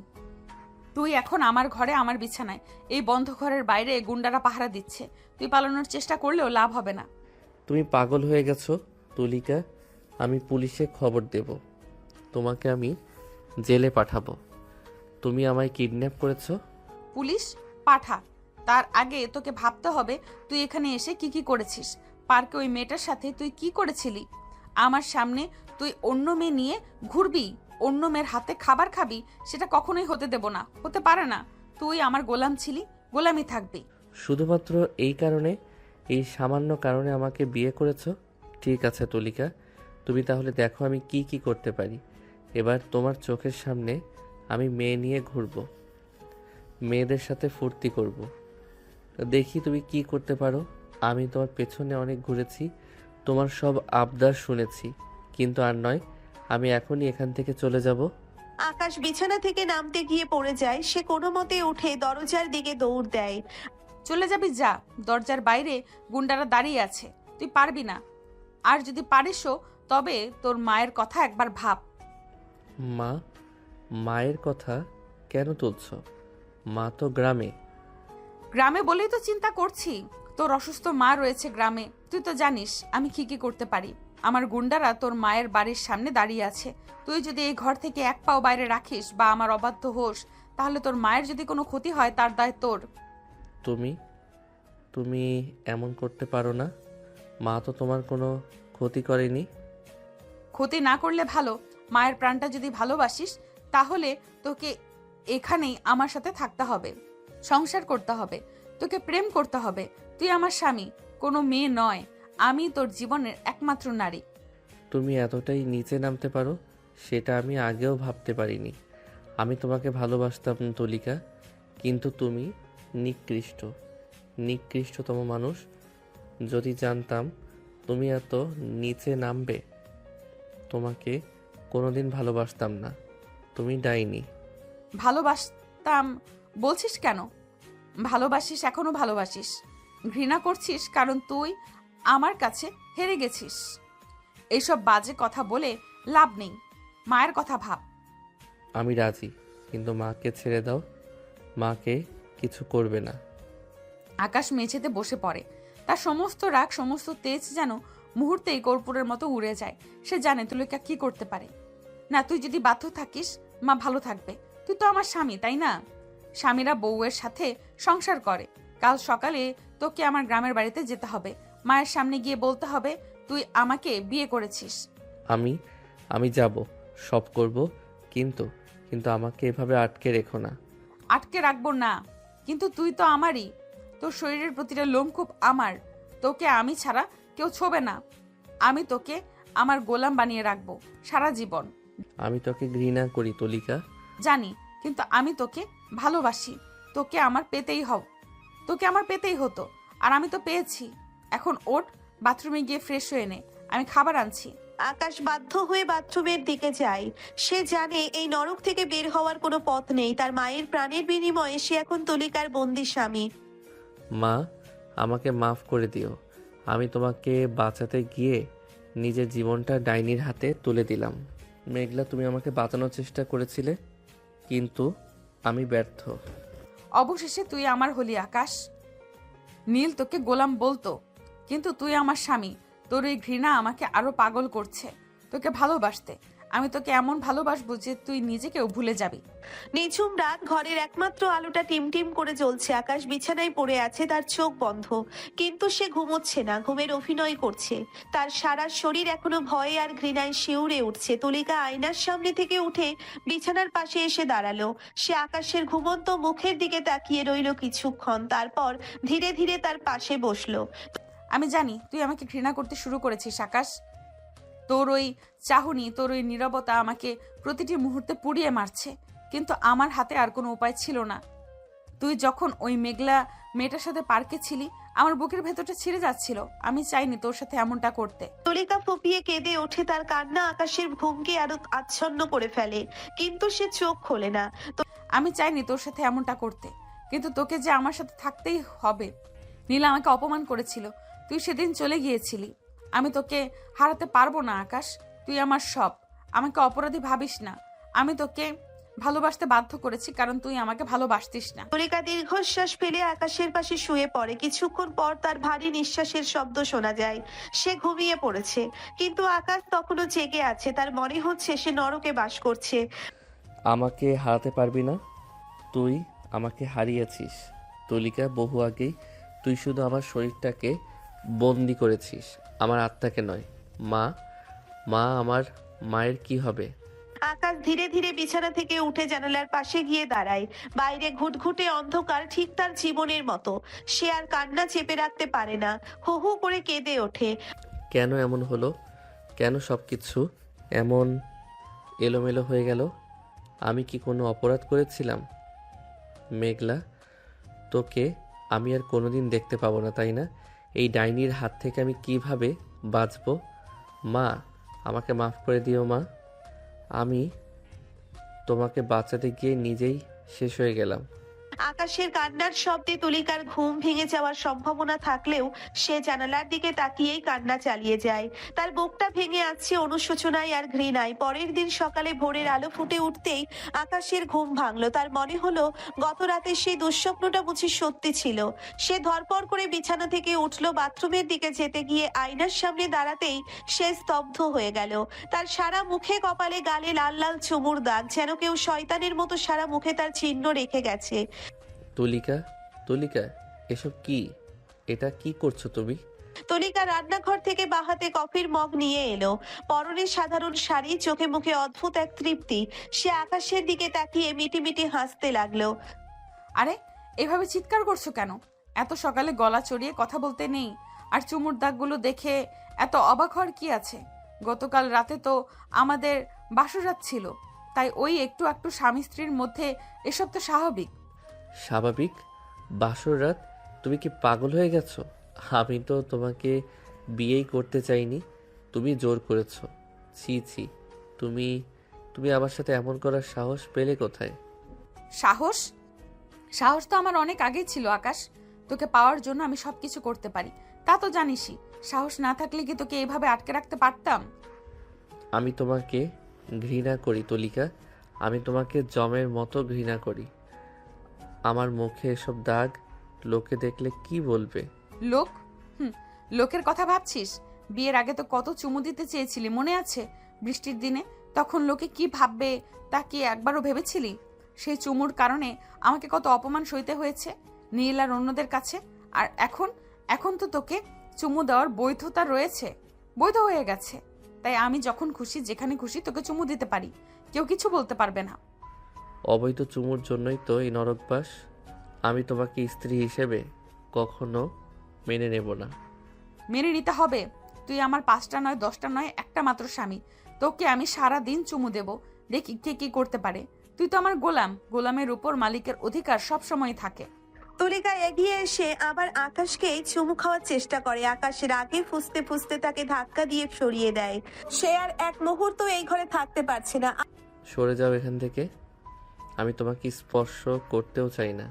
তুই এখন আমার ঘরে, আমার বিছানায়। এই বন্ধ ঘরের বাইরে গুন্ডারা পাহারা দিচ্ছে। তুই পালানোর চেষ্টা করলেও লাভ হবে না। তুমি পাগল হয়ে গেছো তুলিকা। আমি পুলিশে খবর দেব, তোমাকে আমি জেলে পাঠাবো। তুমি আমায় কিডন্যাপ করেছো। পুলিশ পাঠা, তার আগে তোকে ভাবতে হবে তুই এখানে এসে কি কি করেছিস। পার্কে ওই মেয়েটার সাথে তুই কি করেছিলি? আমার সামনে তুই অন্য মেয়ে নিয়ে ঘুরবি, অন্য মেয়ের হাতে খাবার খাবি, সেটা কখনোই হতে দেব না, হতে পারে না। তুই আমার গোলাম ছিলি, গোলামি থাকবি। শুধুমাত্র এই কারণে, এই সামান্য কারণে আমাকে বিয়ে করেছো? ঠিক আছে তুলিকা, তুমি তাহলে দেখো আমি কি কি করতে পারি। এবার তোমার চোখের সামনে আমি মেয়ে নিয়ে ঘুরবো, মেয়েদের সাথে ফুর্তি করব। দেখি তুমি কি করতে পারো। আমি তোমার পেছনে অনেক ঘুরেছি, তোমার সব আবদার শুনেছি, কিন্তু আর নয়। আমি এখনই এখান থেকে চলে যাব। আকাশ বিছানা থেকে নামতে গিয়ে পড়ে যায়। সে কোনো মতে উঠে দরজার দিকে দৌড় দেয়। চলে যাবি যা, দরজার বাইরে গুন্ডারা দাঁড়িয়ে আছে, তুই পারবি না। আর যদি পারিসও, তবে তোর মায়ের কথা একবার ভাব। মায়ের কথা কেন তুলছ? মা তো গ্রামে। গ্রামে বলেই তো চিন্তা করছি। তোর অসুস্থ মা রয়েছে গ্রামে, তুই তো জানিস আমি কি কি করতে পারি। আমার গুন্ডারা তোর মায়ের বাড়ির সামনে দাঁড়িয়ে আছে। তুই যদি এই ঘর থেকে এক পাও বাইরে রাখিস বা আমার অবাধ্য হোস, তাহলে তোর মায়ের যদি কোনো ক্ষতি হয় তার দায় তোর। তুমি এমন করতে পারো না। মা তো তোমার কোনো ক্ষতি করেনি। ক্ষতি না করলে ভালো। মায়ের প্রাণটা যদি ভালোবাসিস, তাহলে তোকে এখানেই আমার সাথে থাকতে হবে, সংসার করতে হবে, তোকে প্রেম করতে হবে। তুই আমার স্বামী, কোনো মেয়ে নয়, আমি তোর জীবনের একমাত্র নারী। তুমি এতটাই নিচে নামতে পারো সেটা আমি আগেও ভাবতে পারিনি। আমি তোমাকে ভালোবাসতাম তুলিকা, কিন্তু তুমি নিকৃষ্টতম মানুষ। যদি জানতাম তুমি এত নিচে নামবে, তোমাকে কোনোদিন ভালোবাসতাম না। তুমি ডাইনি। ভালোবাসতাম বলছিস কেন? ভালোবাসিস, এখনো ভালোবাসিস। ঘৃণা করছিস কারণ তুই আমার কাছে হেরে গেছিস। এইসব বাজে কথা বলে লাভ নেই, মায়ের কথা ভাব। আমি রাজি, কিন্তু মাকে ছেড়ে দাও। মাকে কিছু করবে না। আকাশ মেঝেতে বসে পড়ে। তার সমস্ত রাগ, সমস্ত তেজ যেন মুহূর্তেই কর্পূরের মতো উড়ে যায়। সে জানে তুলিকা কি করতে পারে না। তুই যদি বাধ্য থাকিস, মা ভালো থাকবে। তুই তো আমার স্বামী, তাই না? স্বামীরা বউয়ের সাথে সংসার করে। কাল সকালে তোকে আমার গ্রামের বাড়িতে যেতে হবে। মায়ের সামনে গিয়ে বলতে হবে তুই আমাকে বিয়ে করেছিস। আমি যাব, সব করব, কিন্তু কিন্তু আমাকে এভাবে আটকে রেখো না। আটকে রাখবো না, কিন্তু তুই তো আমারই। তোর শরীরের প্রতিটা লোমকূপ আমার। তোকে আমি ছাড়া কেউ ছোবে না। আমি তোকে আমার গোলাম বানিয়ে রাখবো সারা জীবন। আমি তোকে ঘৃণা করি তুলিকা। জানি, কিন্তু আমি তোকে ভালোবাসি। তোকে আমার পেতেই হতো, আর আমি তো পেয়েছি। এখন ওঠ, বাথরুমে গিয়ে ফ্রেশ হয়ে নে, আমি খাবার আনছি। আকাশ বাধ্য হয়ে বাথরুমের দিকে যায়। সে জানে এই নরক থেকে বের হওয়ার কোনো পথ নেই। তার মায়ের প্রাণের বিনিময়ে সে এখন তুলিকার বন্দি স্বামী। মা, আমাকে মাফ করে দিও। আমি তোমাকে বাঁচাতে গিয়ে নিজের জীবনটা ডাইনির হাতে তুলে দিলাম। মেঘলা, তুমি আমাকে বাঁচানোর চেষ্টা করেছিলে, কিন্তু আমি ব্যর্থ। অবশেষে তুই আমার হলি আকাশ। নীল তোকে গোলাম বলতো, কিন্তু তুই আমার স্বামী। তোর এই ঘৃণা আমাকে আরো পাগল করছে তোকে ভালোবাসতে। আমি তোকে এমন ভালোবাসবো যে তুই নিজেকেও ভুলে যাবি। নিঝুম রাত, ঘরের একমাত্র আলোটা টিমটিম করে জ্বলছে। আকাশ বিছানায় পড়ে আছে, তার চোখ বন্ধ, কিন্তু সে ঘুমোচ্ছে না, ঘুমের অভিনয় করছে। তার সারা শরীর এখনো ভয়ে আর ঘৃণায় শিউরে উঠছে। তুলিকা আয়নার সামনে থেকে উঠে বিছানার পাশে এসে দাঁড়ালো। সে আকাশের ঘুমন্ত মুখের দিকে তাকিয়ে রইল কিছুক্ষণ, তারপর ধীরে ধীরে তার পাশে বসলো। আমি জানি তুই আমাকে ঘৃণা করতে শুরু করেছিস আকাশ। তোর ওই চাহনি, তোর ওই নীরবতা আমাকে প্রতিটি মুহূর্তে পুড়িয়ে মারছে, কিন্তু আমার হাতে আর কোনো উপায় ছিল না। তুই যখন ওই মেঘলা মেয়েটার সাথে পার্কে ছিলি, আমার বুকের ভেতরটা ছিঁড়ে যাচ্ছিল। আমি চাইনি তোর সাথে এমনটা করতে। তুলিকা ফুপিয়ে কেঁদে ওঠে। তার কান্না আকাশের ঘুমকে আরো আচ্ছন্ন করে ফেলে, কিন্তু সে চোখ খোলে না। আমি চাইনি তোর সাথে এমনটা করতে, কিন্তু তোকে যে আমার সাথে থাকতেই হবে। নীলা আমাকে অপমান করেছিল, তুই সেদিন চলে গিয়েছিলি। আমি তোকে হারাতে পারবো না আকাশ। তুই আমার সব, আমাকে অপরাধী ভাবিস না। আমি তোকে ভালোবাসতে বাধ্য করেছি কারণ তুই আমাকে ভালোবাসতিস না। তুলিকা দীর্ঘশ্বাস ফেলে আকাশের পাশে শুয়ে পড়ে। কিছুক্ষণ পর তার ভারী নিঃশ্বাসের শব্দ শোনা যায়। সে ঘুমিয়ে পড়েছে, কিন্তু আকাশ তখনও জেগে আছে। তার মনে হচ্ছে সে নরকে বাস করছে। আমাকে হারাতে পারবি না। তুই আমাকে হারিয়েছিস তুলিকা, বহু আগেই। তুই শুধু আমার শরীরটাকে বন্দি করেছিস, আমার আত্মাকে নয়। আমার মায়ের কি হবে? আকাশ ধীরে ধীরে বিছানা থেকে উঠে জানালার পাশে গিয়ে দাঁড়ায়। বাইরে ঘুটঘুটে অন্ধকার, ঠিক তার জীবনের মতো। সে আর কান্না চেপে রাখতে পারে না, হু হু করে কেঁদে ওঠে। কেন এমন হলো? কেন সব কিছু এমন এলোমেলো হয়ে গেল? আমি কি কোনো অপরাধ করেছিলাম? মেঘলা, তোকে আমি আর কোনোদিন দেখতে পাবো না, তাই না? এই ডাইনির হাত থেকে আমি কিভাবে বাঁচবো? মা, আমাকে মাফ করে দিও মা। আমি তোমাকে বাঁচাতে গিয়ে নিজেই শেষ হয়ে গেলাম। আকাশের কান্নার শব্দে তুলিকার ঘুম ভেঙে যাওয়ার সম্ভাবনা থাকলেও সে জানালার দিকে তাকিয়েই কান্না চালিয়ে যায়। তার বুকটা ভেঙে আসছে অনুশোচনায় আর ঘৃণায়। পরের দিন সকালে ভোরের আলো ফুটে উঠতেই আকাশের ঘুম ভাঙলো। তার মনে হলো গত রাতে সেই দুঃস্বপ্নটা বুঝি সত্যি ছিল। সে ধরপর করে বিছানা থেকে উঠলো। বাথরুমের দিকে যেতে গিয়ে আয়নার সামনে দাঁড়াতেই সে স্তব্ধ হয়ে গেল। তার সারা মুখে, কপালে, গালে লাল লাল চুমুর দাগ, যেন কেউ শয়তানের মতো সারা মুখে তার চিহ্ন রেখে গেছে। তুলিকা, এসব কি? এটা কি করছো তুমি? তুলিকা রান্নাঘর থেকে বাহাতে কফির মগ নিয়ে এলো। পরনে সাধারণ শাড়ি, চোখে মুখে অদ্ভুত এক তৃপ্তি। সে আকাশের দিকে তাকিয়ে মিটিমিটি হাসতে লাগলো। আরে, এভাবে চিৎকার করছো কেন? এত সকালে গলা চড়িয়ে কথা বলতে নেই। আর চুমুর দাগগুলো দেখে এত অবাক হওয়ার কি আছে? গতকাল রাতে তো আমাদের বাসরাত ছিল, তাই ওই একটু একটু স্বামী স্ত্রীর মধ্যে এসব তো স্বাভাবিক। স্বাভাবিক? বাসর রাত? তুমি কি পাগল হয়ে গেছো? আমি তো তোমাকে বিয়েই করতে চাইনি, তুমি জোর করেছো। ছি ছি, তুমি তুমি আমার সাথে এমন করার সাহস পেলে কোথায়? সাহস? সাহস তো আমার অনেক আগেই ছিল আকাশ। তোকে পাওয়ার জন্য আমি সবকিছু করতে পারি, তা তো জানিসই। সাহস না থাকলে কি তোকে এইভাবে আটকে রাখতে পারতাম? আমি তোমাকে ঘৃণা করি তুলিকা, আমি তোমাকে জমের মতো ঘৃণা করি। আমার মুখে এসব দাগ লোকে দেখলে কি বলবে? লোক? লোকের কথা ভাবছিস? বিয়ের আগে তো কত চুমু দিতে চেয়েছিলি, মনে আছে? বৃষ্টির দিনে তখন লোকে কি ভাববে তা কি একবারও ভেবেছিলি? সেই চুমুর কারণে আমাকে কত অপমান সইতে হয়েছে নীল আর অন্যদের কাছে। আর এখন এখন তো তোকে চুমু দেওয়ার বৈধতা রয়েছে, বৈধ হয়ে গেছে। তাই আমি যখন খুশি যেখানে খুশি তোকে চুমু দিতে পারি, কেউ কিছু বলতে পারবে না। অবৈধ চুমুর জন্যই তো এই নরকবাস। আমি তোমাকে স্ত্রী হিসেবে কখনো মেনে নেব না। মেনে নিতে হবে। তুই আমার 5টা নয় 10টা নয় একটা মাত্র স্বামী। তোকে আমি সারা দিন চুমু দেব, দেখি কে কি করতে পারে। তুই তো আমার গোলাম, গোলামের উপর মালিকের অধিকার সব সময় থাকে। তুলিকা এগিয়ে এসে আবার আকাশকে চুমু খাওয়ার চেষ্টা করে। আকাশের আগে ফুসতে ফুসতে তাকে ধাক্কা দিয়ে সরিয়ে দেয়। সে আর এক মুহূর্ত এই ঘরে থাকতে পারছে না। সরে যাও এখান থেকে, আমি তোমাকে স্পর্শ করতেও চাই না।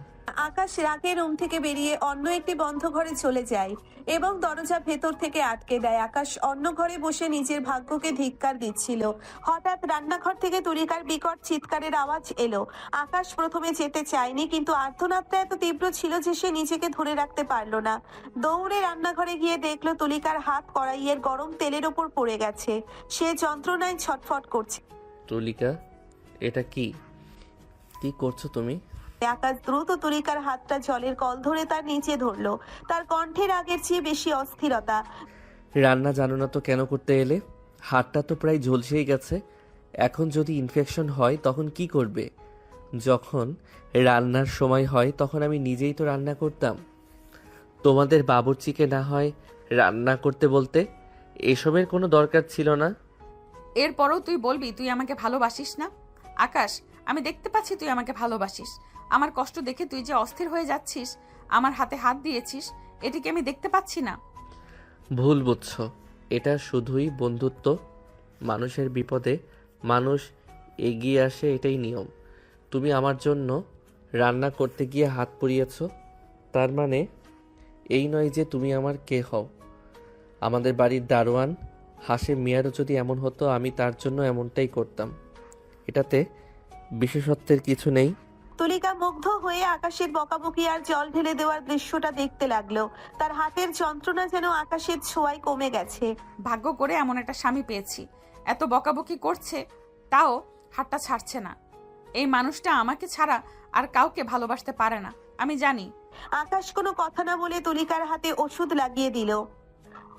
আকাশ রাগে রুম থেকে বেরিয়ে অন্য একটি বন্ধ ঘরে চলে যায় এবং দরজা ভেতর থেকে আটকে দেয়। আকাশ অন্য ঘরে বসে নিজের ভাগ্যকে ধিক্কার দিচ্ছিল। হঠাৎ রান্নাঘর থেকে তুলিকার বিকট চিৎকারের আওয়াজ এলো। আকাশ প্রথমে যেতে চায়নি, কিন্তু আর্তনাদটা এত তীব্র ছিল যে সে নিজেকে ধরে রাখতে পারলো না। দৌড়ে রান্নাঘরে গিয়ে দেখলো তুলিকার হাত কড়াইয়ের গরম তেলের ওপর পড়ে গেছে। সে যন্ত্রণায় ছটফট করছে। তুলিকা, এটা কি কি করছো তুমি? আকাশ দ্রুত তুলিকার হাতটা জলের কল ধরে তার নিচে ধরলো। তার কণ্ঠের আগের চেয়ে বেশি অস্থিরতা। রান্না জানো না তো কেন করতে এলে? হাতটা তো প্রায় ঝলসেই গেছে। এখন যদি ইনফেকশন হয় তখন কি করবে? যখন রান্নার সময় হয় তখন আমি নিজেই তো রান্না করতাম। তোমাদের বাবুর্চিকে না হয় রান্না করতে বলতে, এসবের কোনো দরকার ছিল না। এরপরও তুই বলবি তুই আমাকে ভালোবাসিস না? আকাশ, আমি দেখতে পাচ্ছি তুই আমাকে ভালোবাসিস। আমার কষ্ট দেখে তুই যে অস্থির হয়ে যাচ্ছিস, আমার হাতে হাত দিয়েছিস, এটিকে আমি দেখতে পাচ্ছি না? ভুল বুঝছো, এটা শুধুই বন্ধুত্ব। মানুষের বিপদে মানুষ এগিয়ে আসে, এটাই নিয়ম। তুমি আমার জন্য রান্না করতে গিয়ে হাত পুড়িয়েছ, তার মানে এই নয় যে তুমি আমার কে হও। আমাদের বাড়ির দারোয়ান হাসে মিয়ারও যদি এমন হতো আমি তার জন্য এমনটাই করতাম। এটাতে বিশেষত্বের কিছু নেই। তুলিকা মুগ্ধ হয়ে আকাশের বকাবকি আর জল ঢেলে দেওয়ার দৃশ্যটা দেখতে লাগলো। তার হাতের যন্ত্রণা যেন আকাশের ছোঁয়ায় কমে গেছে। ভাগ্য করে এমন একটা স্বামী পেয়েছি, এত বকাবকি করছে তাও হাতটা ছাড়ছে না। এই মানুষটা আমাকে ছাড়া আর কাউকে ভালোবাসতে পারে না, আমি জানি। আকাশ কোনো কথা না বলে তুলিকার হাতে ওষুধ লাগিয়ে দিল।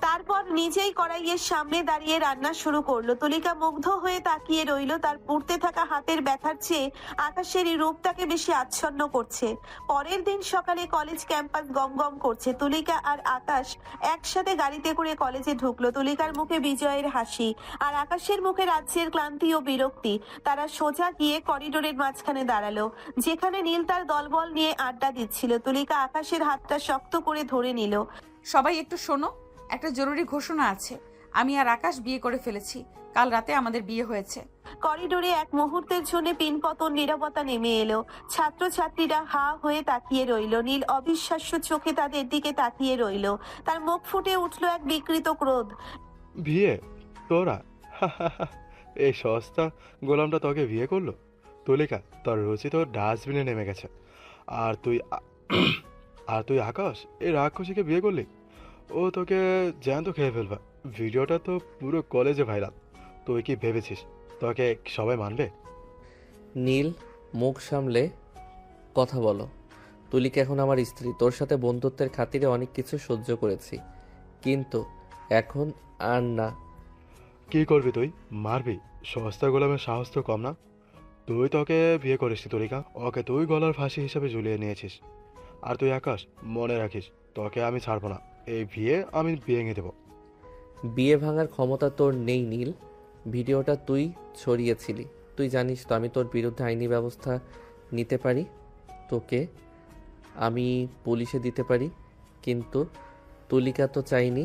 তারপর নিজেই কড়াইয়ের সামনে দাঁড়িয়ে রান্না শুরু করলো। তুলিকা মুগ্ধ হয়ে তাকিয়ে রইল। তার পুড়তে থাকা হাতের ব্যথার চেয়ে আকাশের এই রূপ তাকে বেশি আচ্ছন্ন করছে। পরের দিন সকালে কলেজ ক্যাম্পাস গম গম করছে। তুলিকা আর আকাশ একসাথে গাড়িতে করে কলেজে ঢুকলো। তুলিকার মুখে বিজয়ের হাসি আর আকাশের মুখে রাজ্যের ক্লান্তি ও বিরক্তি। তারা সোজা গিয়ে করিডোরের মাঝখানে দাঁড়ালো, যেখানে নীল তার দলবল নিয়ে আড্ডা দিচ্ছিল। তুলিকা আকাশের হাতটা শক্ত করে ধরে নিল। সবাই একটু শোনো, একটা জরুরি ঘোষণা আছে। আমি আর আকাশ বিয়ে করে ফেলেছি, কাল রাতে আমাদের বিয়ে হয়েছে। করিডোরে এক মুহূর্তের জন্য পিনপতন নীরবতা নেমে এলো। ছাত্রছাত্রীরা হা হয়ে তাকিয়ে রইল। নীল অবিশ্বাস্য চোখে তাদের দিকে তাকিয়ে রইল। তার মুখ ফুটে উঠলো এক বিকৃত ক্রোধ। বিয়ে? তোরা? এই সস্তা গোলামটা তোকে বিয়ে করলো? তুলিকা, তোর রুচি তোর ডাস্টবিনে নেমে গেছে। আর তুই আকাশ এই রাক্ষসীকে বিয়ে করলি? ও তোকে জ্যান্ত খেয়ে ফেলবা। ভিডিওটা তো পুরো কলেজে ভাইরাল। তুই কি ভেবেছিস তোকে সবাই মানবে? নীল, মুখ সামলে কথা বলো। তুলিকা এখন আমার স্ত্রী। তোর সাথে বন্ধুত্বের খাতিরে অনেক কিছু সহ্য করেছি, কিন্তু এখন আর না। কি করবি তুই? মারবি? সস্তা গোলামের সাহস তো কম না। তুই তোকে বিয়ে করিসনি তুলিকা, ওকে তুই গলার ফাঁসি হিসেবে ঝুলিয়ে নিয়েছিস। আর তুই আকাশ, মনে রাখিস তোকে আমি ছাড়বো না। এই বিয়ে আমি ভেঙে দেবো। বিয়ে ভাঙার ক্ষমতা তোর নেই নীল। ভিডিওটা তুই ছড়িয়েছিলি। তুই জানিস তো আমি তোর বিরুদ্ধে আইনি ব্যবস্থা নিতে পারি। তোকে আমি পুলিশে দিতে পারি, কিন্তু তুলিকা তো চাইনি,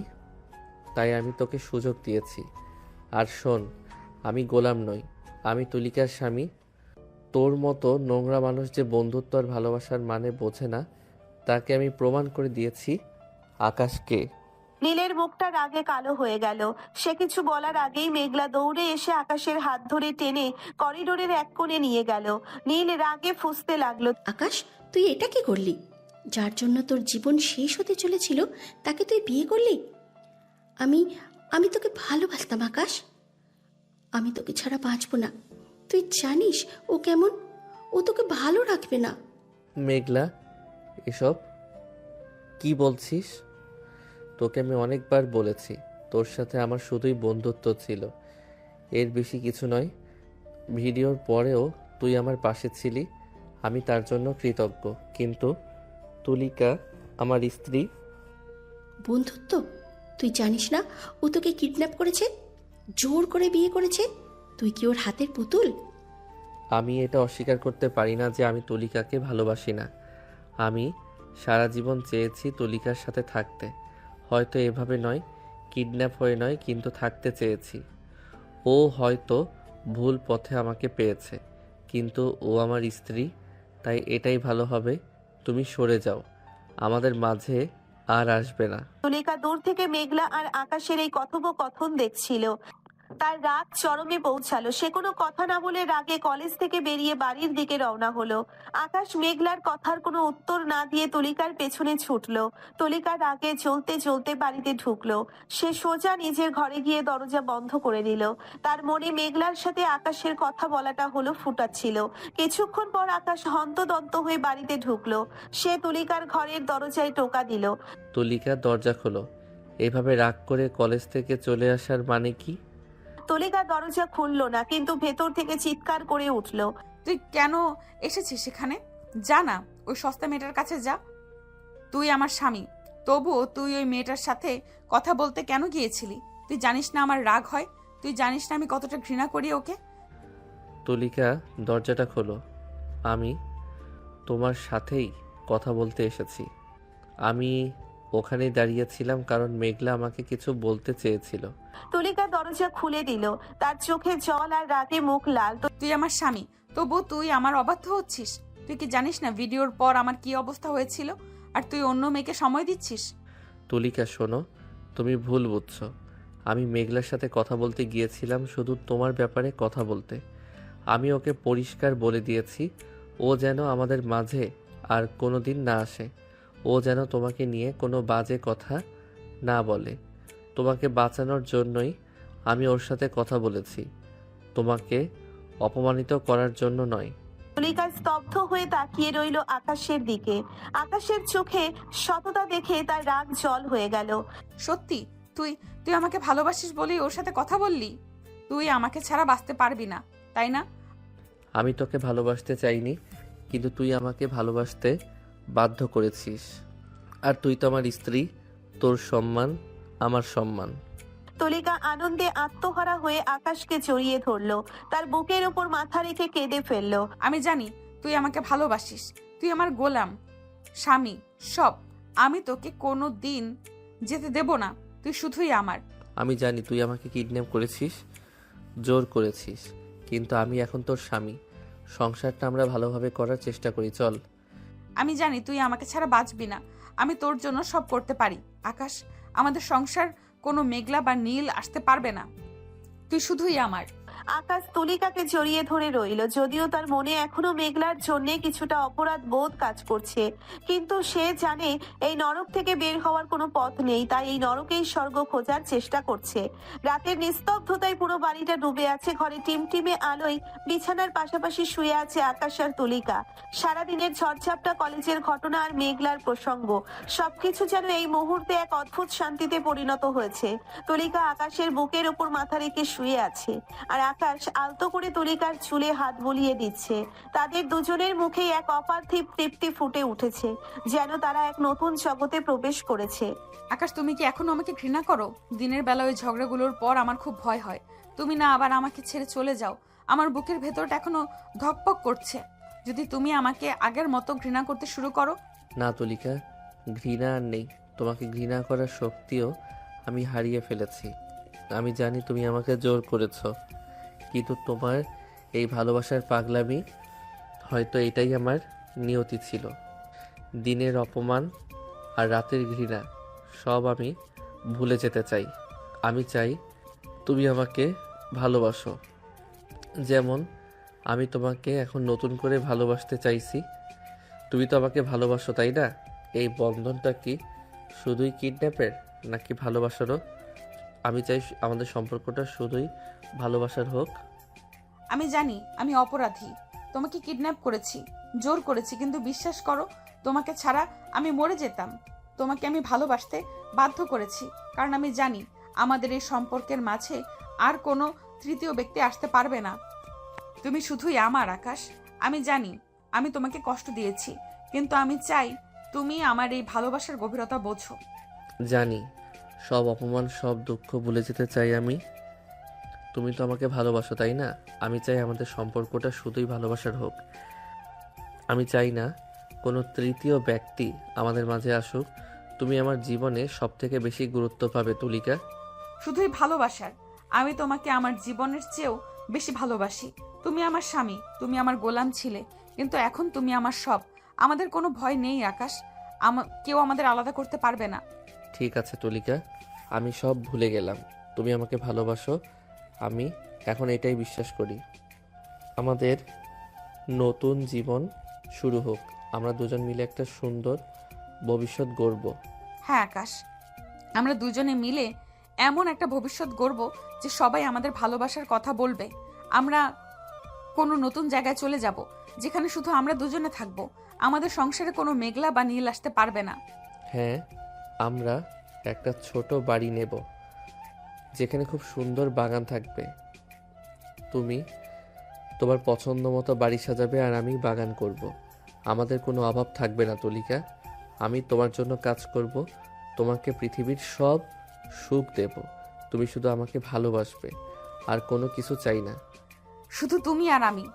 তাই আমি তোকে সুযোগ দিয়েছি। আর শোন, আমি গোলাম নই, আমি তুলিকার স্বামী। তোর মতো নোংরা মানুষ যে বন্ধুত্ব আর ভালোবাসার মানে বোঝে না, তাকে আমি প্রমাণ করে দিয়েছি। আকাশকে। নীলের মুখটা রাগে কালো হয়ে গেল। সে কিছু বলার আগেই মেঘলা দৌড়ে এসে আকাশের হাত ধরে টেনে করিডোরের এক কোণে নিয়ে গেল। নীল রাগে ফুঁসতে লাগলো। আকাশ, তুই এটা কি করলি? যার জন্য তোর জীবন শেষ হতে চলেছিল তাকে তুই বিয়ে করলি? আমি আমি তোকে ভালোবাসতাম আকাশ। আমি তোকে ছাড়া বাঁচব না। তুই জানিস ও কেমন? ও তোকে ভালো রাখবে না। মেঘলা, এসব কি বলছিস? তোকে আমি অনেকবার বলেছি তোর সাথে আমার শুধুই বন্ধুত্ব ছিল, এর বেশি কিছু নয়। ভিডিওর পরেও তুই আমার পাশে ছিলি, আমি তার জন্য কৃতজ্ঞ। কিন্তু তুলিকা আমার স্ত্রী। বন্ধুত্ব? তুই জানিস না ও তোকে কিডন্যাপ করেছে, জোর করে বিয়ে করেছে? তুই কি ওর হাতের পুতুল? আমি এটা অস্বীকার করতে পারি না যে আমি তুলিকাকে ভালোবাসি না। আমি সারা জীবন চেয়েছি তুলিকার সাথে থাকতে, হয়তো এভাবে নয়, কিডন্যাপ হয়ে নয়, কিন্তু থাকতে চেয়েছি। ও হয়তো ভুল পথে আমাকে পেয়েছে, কিন্তু ও আমার স্ত্রী, তাই এটাই ভালো হবে। তুমি সরে যাও, আমাদের মাঝে আর আসবে না। তুলিকা দূর থেকে মেঘলা আর আকাশের এই কথোপকথন দেখছিল। তার রাগ চরমে পৌঁছালো। সে কোনো কথা না বলে রাগে কলেজ থেকে বেরিয়ে বাড়ির দিকে রওনা হলো। আকাশ মেঘলার কথার কোনো উত্তর না দিয়ে তুলিকার পেছনে ছুটলো। তুলিকা রাগে জ্বলতে জ্বলতে বাড়িতে ঢুকলো। সে সোজা নিজের ঘরে গিয়ে দরজা বন্ধ করে দিল। তার মনে মেঘলার সাথে আকাশের কথা বলাটা হলো ফুটাচ্ছিল। কিছুক্ষণ পর আকাশ হন্তদন্ত হয়ে বাড়িতে ঢুকলো। সে তুলিকার ঘরের দরজায় টোকা দিল। তুলিকা, দরজা খোলো। এভাবে রাগ করে কলেজ থেকে চলে আসার মানে কি? তুলিকা দরজা খুললো না, কিন্তু ভেতর থেকে চিৎকার করে উঠলো। তুই কেন এসেছিস সেখানে? যা না, ওই সস্তা মেয়েটার কাছে যা। তুই আমার স্বামী, তবুও তুই ওই মেয়েটার সাথে কথা বলতে কেন গিয়েছিলি? তুই জানিস না আমার রাগ হয়? তুই জানিস না আমি কতটা ঘৃণা করি ওকে? তুলিকা, দরজাটা খোলো। আমি তোমার সাথেই কথা বলতে এসেছি। আমি ওখানেই দাঁড়িয়েছিলাম কারণ মেঘলা আমাকে কিছু বলতে চেয়েছিল। তুলিকা দরজা খুলে দিল। তার চোখে জল আর রাগে মুখ লাল। তুই আমার স্বামী, তবু তুই আমার অবাধ্য হচ্ছিস। তুই কি জানিস না ভিডিওর পর আমার কি অবস্থা হয়েছিল? আর তুই অন্য মেয়েকে সময় দিচ্ছিস। তুলিকা, শোনো, তুমি ভুল বুঝছো। আমি মেঘলার সাথে কথা বলতে গিয়েছিলাম শুধু তোমার ব্যাপারে কথা বলতে। আমি ওকে পরিষ্কার বলে দিয়েছি ও যেন আমাদের মাঝে আর কোনো দিন না আসে। ও যেন তোমাকে নিয়ে কোনো বাজে কথা না বলে। তোমাকে বাঁচানোর জন্যই আমি ওর সাথে কথা বলেছি, তোমাকে অপমানিত করার জন্য নয়। তুলিকা স্তব্ধ হয়ে তাকিয়ে রইল আকাশের দিকে। আকাশের চোখে সততা দেখে তার রাগ জল হয়ে গেল। সত্যি তুই তুই আমাকে ভালোবাসিস বলেই ওর সাথে কথা বললি? তুই আমাকে ছাড়া বাঁচতে পারবি না, তাই না? আমি তোকে ভালোবাসতে চাইনি, কিন্তু তুই আমাকে ভালোবাসতে বাধ্য করেছিস। আর তুই তো আমার স্ত্রী, তোর সম্মান আমার সম্মান। তুলিকা আনন্দে আত্মহারা হয়ে আকাশকে জড়িয়ে ধরলো। তার বুকের উপর মাথা রেখে কেঁদে ফেললো। আমি জানি তুই আমাকে ভালোবাসিস, তুই আমার গোলাম, স্বামী, সব। আমি তোকে কোনো দিন যেতে দেব না, তুই শুধুই আমার। আমি জানি তুই আমাকে কিডন্যাপ করেছিস, জোর করেছিস, কিন্তু আমি এখন তোর স্বামী। সংসারটা আমরা ভালোভাবে করার চেষ্টা করি, চল। আমি জানি তুই আমাকে ছাড়া বাঁচবি না, আমি তোর জন্য সব করতে পারি। আকাশ, আমাদের সংসার কোনো মেঘলা বা নীল আসতে পারবে না, তুই শুধুই আমার। আকাশ তুলিকাকে জড়িয়ে ধরে রইল। যদিও তার মনে এখনো মেঘলার জন্য কিছুটা অপরাধ বোধ কাজ করছে, কিন্তু সে জানে এই নরক থেকে বের হওয়ার কোনো পথ নেই। তাই এই নরকেই স্বর্গ খোঁজার চেষ্টা করছে। রাতের নিস্তব্ধতায় পুরো বাড়িটা ডুবে আছে। ঘরে টিমটিমে আলোয় বিছানার পাশাপাশি শুয়ে আছে আকাশ আর তুলিকা। সারাদিনের ঝড়ঝাপটা, কলেজের ঘটনা আর মেঘলার প্রসঙ্গ, সবকিছু যেন এই মুহূর্তে এক অদ্ভুত শান্তিতে পরিণত হয়েছে। তুলিকা আকাশের বুকের ওপর মাথা রেখে শুয়ে আছে, আর আকাশ আলতো করে তুলিকার চুলে হাত বুলিয়ে দিচ্ছে। তাদের দুজনের মুখেই এক অপার্থিব তৃপ্তি ফুটে উঠেছে, যেন তারা এক নতুন জগতে প্রবেশ করেছে। আকাশ, তুমি কি এখনো আমাকে ঘৃণা করো? দিনের বেলা ওই ঝগড়াগুলোর পর আমার খুব ভয় হয় তুমি না আবার আমাকে ছেড়ে চলে যাও। আমার বুকের ভেতরটা এখনো ধকপক করছে। যদি তুমি আমাকে আগের মতো ঘৃণা করতে শুরু করো। না তুলিকা, ঘৃণা আর নেই। তোমাকে ঘৃণা করার শক্তিও আমি হারিয়ে ফেলেছি। আমি জানি তুমি আমাকে জোর করেছ, কিন্তু তোমার এই ভালোবাসার পাগলামি, হয়তো এটাই আমার নিয়তি ছিল। দিনের অপমান আর রাতের ঘৃণা সব আমি ভুলে যেতে চাই। আমি চাই তুমি আমাকে ভালোবাসো, যেমন আমি তোমাকে এখন নতুন করে ভালোবাসতে চাইছি। তুমি তো আমাকে ভালোবাসো, তাই না? এই বন্ধনটা কি শুধুই কিডন্যাপের নাকি ভালোবাসারও? আমি চাই আমাদের সম্পর্কটা শুধুই ভালোবাসার হোক। আমি জানি আমি অপরাধী, তোমাকে কিডন্যাপ করেছি, জোর করেছি, কিন্তু বিশ্বাস করো তোমাকে ছাড়া আমি মরে যেতাম। তোমাকে আমি ভালোবাসতে বাধ্য করেছি, কারণ আমি জানি আমাদের এই সম্পর্কের মাঝে আর কোনো তৃতীয় ব্যক্তি আসতে পারবে না। তুমি শুধুই আমার আকাশ। আমি জানি আমি তোমাকে কষ্ট দিয়েছি, কিন্তু আমি চাই তুমি আমার এই ভালোবাসার গভীরতা বোঝো। জানি, সব অপমান সব দুঃখ ভুলে যেতে চাই আমি। তুমি তো আমাকে ভালোবাসো, তাই না? আমি চাই আমাদের সম্পর্কটা শুধুই ভালোবাসার হোক। আমি চাই না কোনো তৃতীয় ব্যক্তি আমাদের মাঝে আসুক। তুমি আমার জীবনে সব থেকে বেশি গুরুত্ব পাবে তুলিকা। শুধুই ভালোবাসার? আমি তোমাকে আমার জীবনের চেয়েও বেশি ভালোবাসি। তুমি আমার স্বামী, তুমি আমার গোলাম ছিলে, কিন্তু এখন তুমি আমার সব। আমাদের কোনো ভয় নেই আকাশ, কেউ আমাদের আলাদা করতে পারবে না। ঠিক আছে তুলিকা, আমি সব ভুলে গেলাম। তুমি আমাকে ভালোবাসো, আমি এখন এটাই বিশ্বাস করি। আমাদের নতুন জীবন শুরু হোক, আমরা দুজন মিলে একটা সুন্দর ভবিষ্যৎ গড়ব। হ্যাঁ আকাশ, আমরা দুজনে মিলে এমন একটা ভবিষ্যৎ গড়ব যে সবাই আমাদের ভালোবাসার কথা বলবে। আমরা কোনো নতুন জায়গায় চলে যাব, যেখানে শুধু আমরা দুজনে থাকবো। আমাদের সংসারে কোনো মেঘলা বা নীল আসতে পারবে না। হ্যাঁ, আমরা একটা ছোট বাড়ি নেব, যেখানে খুব সুন্দর বাগান থাকবে। তুমি তোমার পছন্দ মতো বাড়ি সাজাবে আর আমি বাগান করব। আমাদের কোনো অভাব থাকবে না তুলিকা। আমি তোমার জন্য কাজ করব, তোমাকে পৃথিবীর সব সুখ দেব। তুমি শুধু আমাকে ভালোবাসবে, আর কোনো কিছু চাই না। শুধু তুমি আর আমি,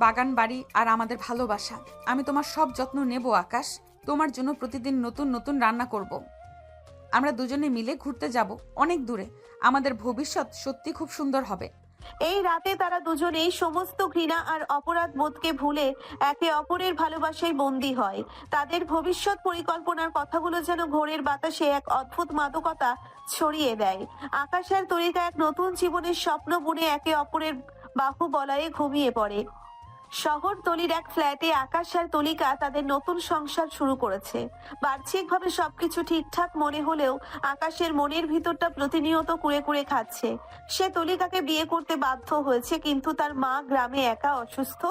বাগান, বাড়ি আর আমাদের ভালোবাসা। আমি তোমার সব যত্ন নেব আকাশ। তোমার জন্য প্রতিদিন নতুন নতুন রান্না করব। আমরা দুজনে মিলে ঘুরতে যাব অনেক দূরে। আমাদের ভবিষ্যৎ সত্যি খুব সুন্দর হবে। এই রাতে তারা দুজনেই সমস্ত ঘৃণা আর অপরাধ বোধকে ভুলে একে অপরের ভালোবাসায় বন্দী হয়। তাদের ভবিষ্যৎ পরিকল্পনার কথাগুলো যেন ভোরের বাতাসে এক অদ্ভুত মাদকতা ছড়িয়ে দেয়। আকাশ আর তরিকা এক নতুন জীবনের স্বপ্ন বুনে একে অপরের বাহু বলয়ে ঘুমিয়ে পড়ে। শহরতলির এক ফ্ল্যাটে আকাশ আর তলিকা তাদের নতুন সংসার শুরু করেছে। বাহ্যিকভাবে সবকিছু ঠিকঠাক মনে হলেও আকাশের মনের ভিতরটা প্রতিনিয়ত কুড়ে কুড়ে খাচ্ছে। সে তলিকাকে বিয়ে করতে বাধ্য হয়েছে, কিন্তু তার মা গ্রামে একা অসুস্থ,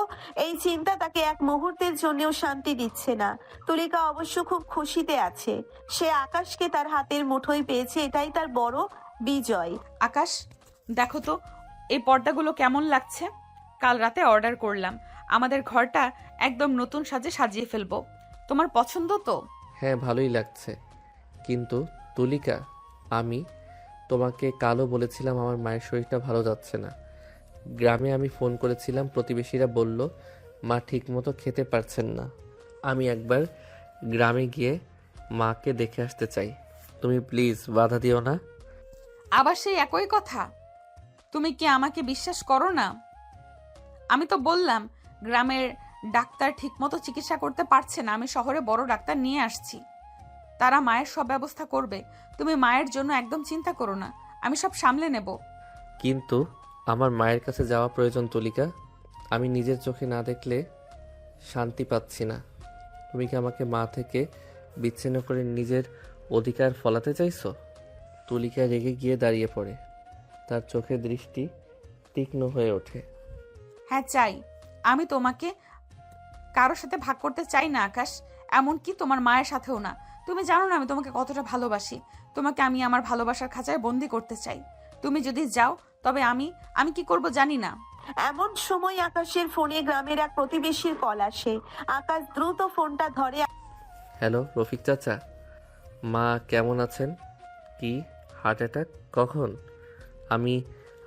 এই চিন্তা তাকে এক মুহূর্তের জন্যও শান্তি দিচ্ছে না। তলিকা অবশ্য খুব খুশিতে আছে, সে আকাশকে তার হাতের মুঠোয় পেয়েছে, এটাই তার বড় বিজয়। আকাশ, দেখো তো এই পর্দাগুলো কেমন লাগছে। কাল রাতে অর্ডার করলাম। আমাদের ঘরটা একদম নতুন সাজে সাজিয়ে ফেলবো। তোমার পছন্দ তো? হ্যাঁ, ভালোই লাগছে। কিন্তু তুলিকা, আমি তোমাকে কালও বলেছিলাম আমার মায়ের শরীরটা ভালো যাচ্ছে না। গ্রামে আমি ফোন করেছিলাম, প্রতিবেশীরা বলল মা ঠিকমতো খেতে পারছেন না। আমি একবার গ্রামে গিয়ে মাকে দেখে আসতে চাই। তুমি প্লিজ বাধা দিও না। আবার সেই একই কথা? তুমি কি আমাকে বিশ্বাস করো না? আমি তো বললাম গ্রামের ডাক্তার ঠিকমতো চিকিৎসা করতে পারছে না, আমি শহরে বড় ডাক্তার নিয়ে আসছি, তারা মায়ের সব ব্যবস্থা করবে। তুমি মায়ের জন্য একদম চিন্তা করো না, আমি সব সামলে নেব। কিন্তু আমার মায়ের কাছে যাওয়া প্রয়োজন তুলিকা। আমি নিজের চোখে না দেখলে শান্তি পাচ্ছি না। তুমি কি আমাকে মা থেকে বিচ্ছিন্ন করে নিজের অধিকার ফলাতে চাইছো? তুলিকা রেগে গিয়ে দাঁড়িয়ে পড়ে, তার চোখের দৃষ্টি তীক্ষ্ণ হয়ে ওঠে। হ্যাঁ চাই, আমি তোমাকে কারোর সাথে ভাগ করতে চাই না আকাশ, এমনকি তোমার মায়ের সাথেও না। তুমি জানো না আমি তোমাকে কতটা ভালোবাসি। তোমাকে আমি আমার ভালোবাসার খাঁচায় বন্দি করতে চাই। তুমি যদি যাও তবে আমি আমি কি করব জানি না। এমন সময় আকাশের ফোনে গ্রামের এক প্রতিবেশীর কল আসে। আকাশ দ্রুত ফোনটা ধরে। হ্যালো রফিক চাচা, মা কেমন আছেন? কি হার্ট অ্যাটাক? কখন? আমি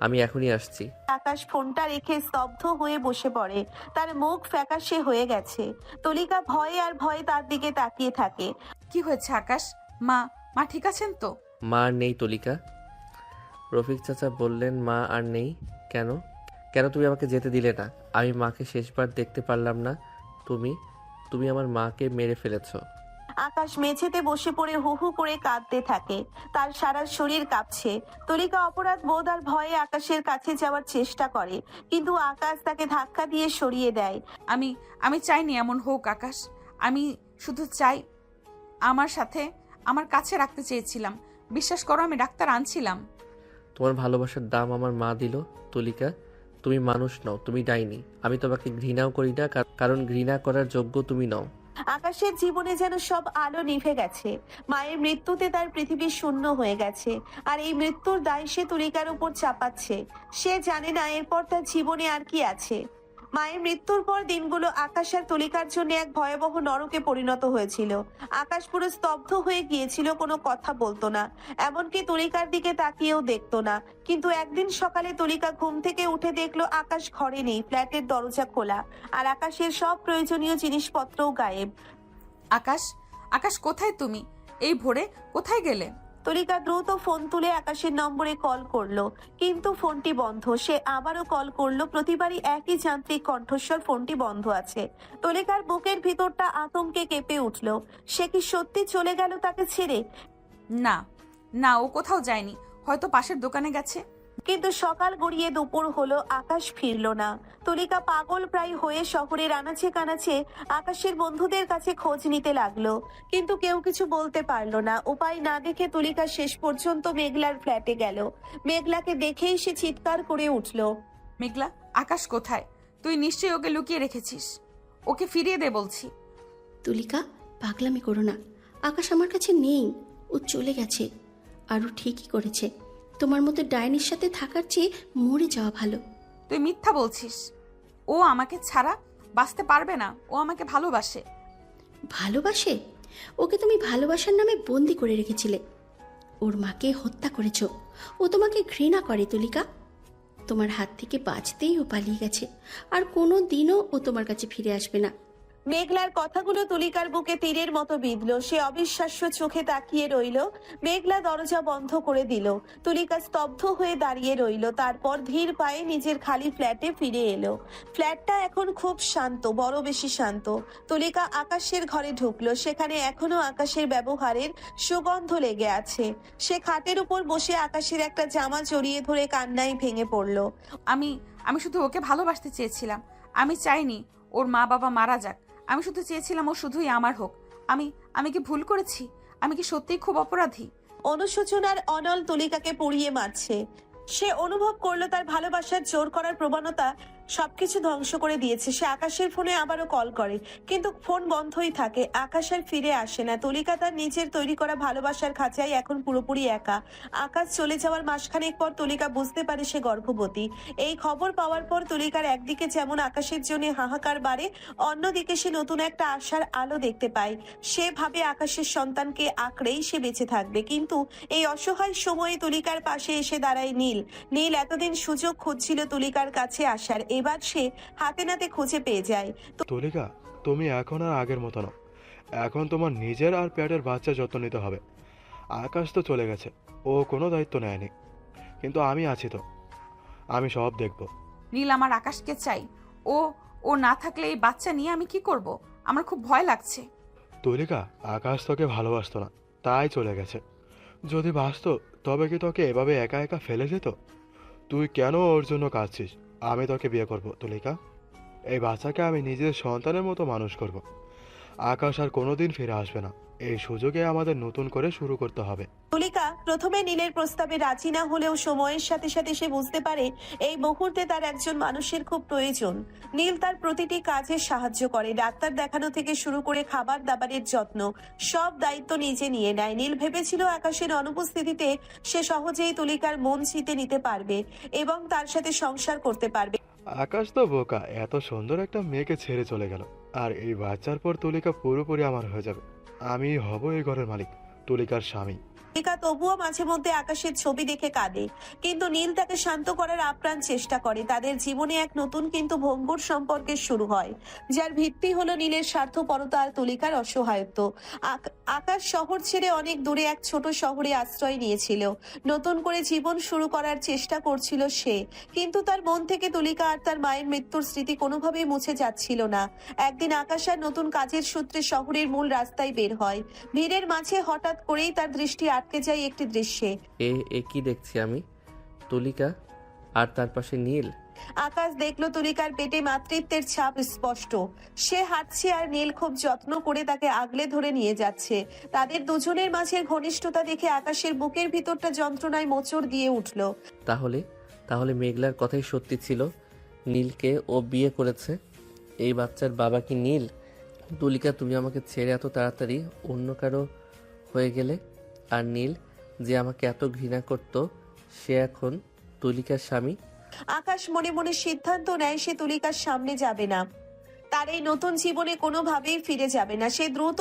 আমি এখনই আসছি। আকাশ ফোনটা রেখে স্তব্ধ হয়ে বসে পড়ে। তার মুখ ফ্যাকাশে হয়ে গেছে। তুলিকা ভয়ে আর ভয়ে তার দিকে তাকিয়ে থাকে। কি হয়েছে আকাশ? মা মা ঠিক আছেন তো? মা আর নেই তুলিকা। রফিক চাচা বললেন মা আর নেই। কেন? কেন তুমি আমাকে যেতে দিলে না? আমি মাকে শেষবার দেখতে পারলাম না। তুমি তুমি আমার মাকে মেরে ফেলেছো। আকাশ মেঝেতে বসে পড়ে হু হু করে কাঁদতে থাকে। তার সারা শরীর কাঁপছে। তুলিকা অপরাধ বোধ আর ভয়ে আকাশের কাছে যাওয়ার চেষ্টা করে, কিন্তু আকাশ তাকে ধাক্কা দিয়ে সরিয়ে দেয়। আমি আমি চাইনি এমন হোক আকাশ। আমি শুধু চাই আমার সাথে আমার কাছে রাখতে চেয়েছিলাম। বিশ্বাস করো আমি ডাক্তার আনছিলাম। তোমার ভালোবাসার দাম আমার মা দিল তুলিকা। তুমি মানুষ নও, তুমি ডাইনি। আমি তোমাকে ঘৃণাও করি না, কারণ ঘৃণা করার যোগ্য তুমি নও। আকাশের জীবনে যেন সব আলো নিভে গেছে। মায়ের মৃত্যুতে তার পৃথিবী শূন্য হয়ে গেছে, আর এই মৃত্যুর দায় সে তুলিকার উপর চাপাচ্ছে। সে জানে না এরপর তার জীবনে আর কি আছে। মায়ের মৃত্যুর পর দিনগুলো আকাশ আর তুলিকার জন্য এক ভয়াবহ নরকে পরিণত হয়েছিল। আকাশ পুরো স্তব্ধ হয়ে গিয়েছিল, কোনো কথা বলতো না, এমনকি তুলিকার দিকে তাকিয়েও দেখতো না। কিন্তু একদিন সকালে তুলিকা ঘুম থেকে উঠে দেখলো আকাশ ঘরে নেই, ফ্ল্যাটের দরজা খোলা, আর আকাশের সব প্রয়োজনীয় জিনিসপত্রও গায়েব। আকাশ আকাশ কোথায় তুমি? এই ভোরে কোথায় গেলে? তুলিকা দ্রুত ফোন তুলে আকাশের নম্বরে কল করলো, কিন্তু ফোনটি বন্ধ। সে আবারও কল করলো, প্রতিবারই একই যান্ত্রিক কণ্ঠস্বর, ফোনটি বন্ধ আছে। তুলিকার বুকের ভিতরটা আতঙ্কে কেঁপে উঠলো। সে কি সত্যি চলে গেল তাকে ছেড়ে? না না, ও কোথাও যায়নি, হয়তো পাশের দোকানে গেছে। কিন্তু সকাল গড়িয়ে দুপুর হলো, আকাশ ফিরল না। তুলিকা পাগল প্রায় হয়ে শহরের আনাচে কানাচে আকাশের বন্ধুদের কাছে খোঁজ নিতে লাগলো, কিন্তু কেউ কিছু বলতে পারলো না। উপায় না দেখে তুলিকা শেষ পর্যন্ত মেঘলার ফ্ল্যাটে গেল। মেঘলাকে দেখেই সে চিৎকার করে উঠলো। মেঘলা, আকাশ কোথায়? তুই নিশ্চয়ই ওকে লুকিয়ে রেখেছিস। ওকে ফিরিয়ে দে বলছি। তুলিকা, পাগলামি করো না। আকাশ আমার কাছে নেই, ও চলে গেছে। আর ও ঠিকই করেছে। তোমার মতো ডাইনির সাথে থাকার চেয়ে মরে যাওয়া ভালো। তুই মিথ্যা বলছিস। ও আমাকে ছাড়া বাঁচতে পারবে না, ও আমাকে ভালোবাসে। ভালোবাসে? ওকে তুমি ভালোবাসার নামে বন্দি করে রেখেছিলে। ওর মাকে হত্যা করেছ। ও তোমাকে ঘৃণা করে তুলিকা। তোমার হাত থেকে বাঁচতেই ও পালিয়ে গেছে, আর কোনো দিনও ও তোমার কাছে ফিরে আসবে না। মেঘলার কথাগুলো তুলিকার বুকে তীরের মতো বিঁধলো। সে অবিশ্বাস্য চোখে তাকিয়ে রইল। মেঘলা দরজা বন্ধ করে দিল। তুলিকা স্তব্ধ হয়ে দাঁড়িয়ে রইল, তারপর ধীর পায়ে নিজের খালি ফ্ল্যাটে ফিরে এলো। ফ্ল্যাটটা এখন খুব শান্ত, বড় বেশি শান্ত। তুলিকা আকাশের ঘরে ঢুকলো। সেখানে এখনো আকাশের ব্যবহারের সুগন্ধ লেগে আছে। সে খাটের উপর বসে আকাশের একটা জামা জড়িয়ে ধরে কান্নায় ভেঙে পড়লো। আমি আমি শুধু ওকে ভালোবাসতে চেয়েছিলাম। আমি চাইনি ওর মা বাবা মারা যাক। আমি শুধু চেয়েছিলাম ও শুধুই আমার হোক। আমি আমি কি ভুল করেছি? আমি কি সত্যিই খুব অপরাধী? অনুশোচনার অনল তুলিকাকে পুড়িয়ে মারছে। সে অনুভব করলো তার ভালোবাসার জোর করার প্রবণতা সবকিছু ধ্বংস করে দিয়েছে। সে আকাশের ফোনে আবারও কল করে, কিন্তু ফোন বন্ধই থাকে। আকাশ আর ফিরে আসে না। তুলিকা তার নিজের তৈরি করা ভালোবাসার খাঁচায় এখন পুরোপুরি একা। আকাশ চলে যাওয়ার মাসখানেক পর তুলিকা বুঝতে পারে সে গর্ভবতী। এই খবর পাওয়ার পর তুলিকার একদিকে যেমন আকাশের জন্য হাহাকার বাড়ে, অন্যদিকে সে নতুন একটা আশার আলো দেখতে পায়। সে ভাবে আকাশের সন্তানকে আঁকড়েই সে বেঁচে থাকবে। কিন্তু এই অসহায় সময়ে তুলিকার পাশে এসে দাঁড়ায় নীল। নীল এতদিন সুযোগ খুঁজছিল তুলিকার কাছে আসার, এবার সে হাতে নাতে খুঁজে পেয়ে যায়। তুলিকা, তুমি এখন আর আগের মতো নও। এখন তোমার নিজের আর পেটের বাচ্চা যত্ন নিতে হবে। আকাশ তো চলে গেছে, ও কোনো দায়িত্ব নেয়নি, কিন্তু আমি আছি তো, আমি সব দেখব। নীল, আমার আকাশকে চাই। ও ও না থাকলে এই বাচ্চা নিয়ে আমি কি করব? আমার খুব ভয় লাগছে। তুলিকা, আকাশ তোকে ভালোবাসতো না, তাই চলে গেছে। যদি বাসতো তবে কি তোকে এভাবে একা একা ফেলে যেত? তুই কেন ওর জন্য কাঁদছিস? আমি তোকে বিয়ে করব তুলিকা। এই বাচ্চাকে আমি নিজের সন্তানের মতো মানুষ করব। আকাশ আর কোনোদিন ফিরে আসবে না। এই সুযোগে আমাদের নতুন করে শুরু করতে হবে। তুলিকা প্রথমে নীলের প্রস্তাবে রাজি না হলেও সময়ের সাথে সাথে সে বুঝতে পারে এই মুহূর্তে তার একজন মানুষের খুব প্রয়োজন। নীল তার প্রতিটি কাজে সাহায্য করে, ডাক্তার দেখানো থেকে শুরু করে খাবার দাবারের যত্ন, সব দায়িত্ব নিজে নিয়ে নেয়। নীল ভেবেছিল আকাশের অনুপস্থিতিতে সে সহজেই তুলিকার মন জিতে নিতে পারবে এবং তার সাথে সংসার করতে পারবে। আকাশ তো বোকা, এত সুন্দর একটা মেয়েকে ছেড়ে চলে গেল। আর এই বাচ্চার পর তুলিকা পুরোপুরি আমার হয়ে যাবে। আমি হব এই ঘরের মালিক, তুলিকার স্বামী। তুলিকা তবুও মাঝে মধ্যে আকাশের ছবি দেখে কাঁদে, কিন্তু নীল তাকে শান্ত করার আপ্রাণ চেষ্টা করে। তাদের জীবনে এক নতুন কিন্তু ভঙ্গুর সম্পর্কের শুরু হয়, যার ভিত্তি হলো নীলের স্বার্থপরতা আর তুলিকার অসহায়ত্ব। আকাশ শহর ছেড়ে অনেক দূরে এক ছোট শহরে আশ্রয় নিয়েছিল, নতুন করে জীবন শুরু করার চেষ্টা করছিল সে। কিন্তু তার মন থেকে তুলিকা আর তার মায়ের মৃত্যুর স্মৃতি কোনোভাবেই মুছে যাচ্ছিল না। একদিন আকাশ আর নতুন কাজের সূত্রে শহরের মূল রাস্তায় বের হয়। ভিড়ের মাঝে হঠাৎ করেই তার দৃষ্টি আটকে যায় একটি দৃশ্যে। এ কি দেখছি আমি? তুলিকা আর তার পাশে নীল। আকাশ দেখলো তুলিকার পেটে মাতৃত্বের ছাপ স্পষ্ট। সে হাঁটছে আর নীল খুব যত্ন করে তাকে আগলে ধরে নিয়ে যাচ্ছে। তাদের দুজনের মাঝের ঘনিষ্ঠতা দেখে আকাশের বুকের ভিতরটা যন্ত্রণায় মোচড় দিয়ে উঠল। তাহলে মেঘলার কথাই সত্যি ছিল, নীলকে ও বিয়ে করেছে। এই বাচ্চার বাবা কি নীল? তুলিকা, তুমি আমাকে ছেড়ে এত তাড়াতাড়ি অন্য কারো হয়ে গেলে, আর নীল যে আমাকে এত ঘৃণা করত সে এখন তুলিকার স্বামী। আকাশ মনে মনে সিদ্ধান্ত নেয় সে তুলিকার সামনে যাবে না, তার এই নতুন জীবনে কোনোভাবেই ফিরে যাবে না। সে দ্রুত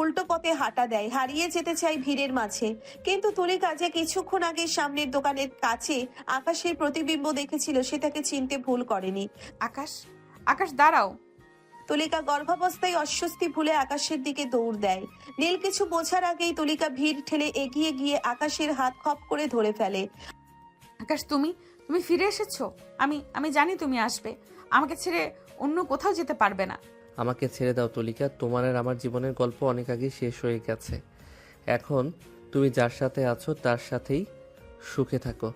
উল্টো পথে হাঁটা দেয়, হারিয়ে যেতে চায় ভিড়ের মাঝে। কিন্তু তুলিকা যে কিছুক্ষণ আগে সামনের দোকানের কাছে আকাশের প্রতিবিম্ব দেখেছিল, সে তাকে চিনতে ভুল করেনি। আকাশ দাঁড়াও। তুলিকা গর্ভাবস্থায় অস্বস্তি ভুলে আকাশের দিকে দৌড় দেয়। নীল কিছু বোঝার আগেই তুলিকা ভিড় ঠেলে এগিয়ে গিয়ে আকাশের হাত খপ করে ধরে ফেলে। আকাশ, তুমি ফিরে এসেছো। আমি জানি তুমি আসবে, আমাকে ছেড়ে অন্য কোথাও যেতে পারবে না। আমাকে ছেড়ে দাও তুলিকা, তোমার আর আমার জীবনের গল্প অনেক আগে শেষ হয়ে গেছে। এখন তুমি যার সাথে আছো তার সাথেই সুখে থাকো।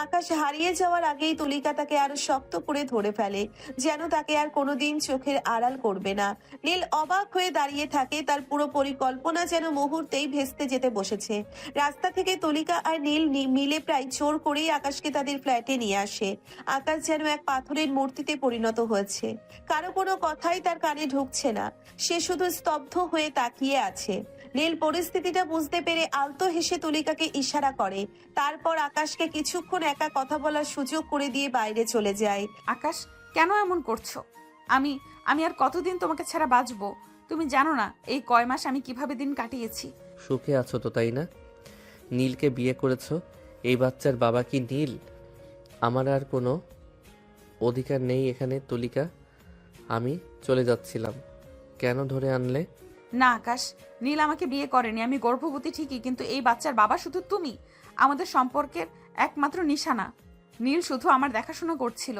আকাশ হারিয়ে যাওয়ার আগেই তুলিকা তাকে আরো শক্ত করে ধরে ফেলে, যেন তাকে আর কোনোদিন চোখের আড়াল করবে না। নীল অবাক হয়ে দাঁড়িয়ে থাকে, তার পুরো পরিকল্পনা যেন মুহূর্তেই ভেস্তে যেতে বসেছে। রাস্তা থেকে তুলিকা আর নীল মিলে প্রায় জোর করেই আকাশকে তাদের ফ্ল্যাটে নিয়ে আসে। আকাশ যেন এক পাথরের মূর্তিতে পরিণত হয়েছে, কারো কোনো কথাই তার কানে ঢুকছে না। সে শুধু স্তব্ধ হয়ে তাকিয়ে আছে। নীল পরিস্থিতিটা বুঝতে পেরে আলতো হেসে তুলিকাকে ইশারা করে, তারপর আকাশকে কিছুক্ষণ একা কথা বলার সুযোগ করে দিয়ে বাইরে চলে যায়। আকাশ, কেন এমন করছো? আমি আর কতদিন তোমাকে ছাড়া বাঁচবো? তুমি জানো না এই কয় মাস আমি কিভাবে দিন কাটিয়েছি। সুখে আছো তো, তাই না? নীলকে বিয়ে করেছো, এই বাচ্চার বাবা কি নীল? আমার আর কোনো অধিকার নেই এখানে তুলিকা। আমি চলে যাচ্ছিলাম, কেন ধরে আনলে? না আকাশ, নীল আমাকে বিয়ে করেনি। আমি গর্ভবতী ঠিকই, কিন্তু এই বাচ্চার বাবা শুধু তুমি। আমাদের সম্পর্কের একমাত্র নিশানা। নীল শুধু আমার দেখাশোনা করছিল,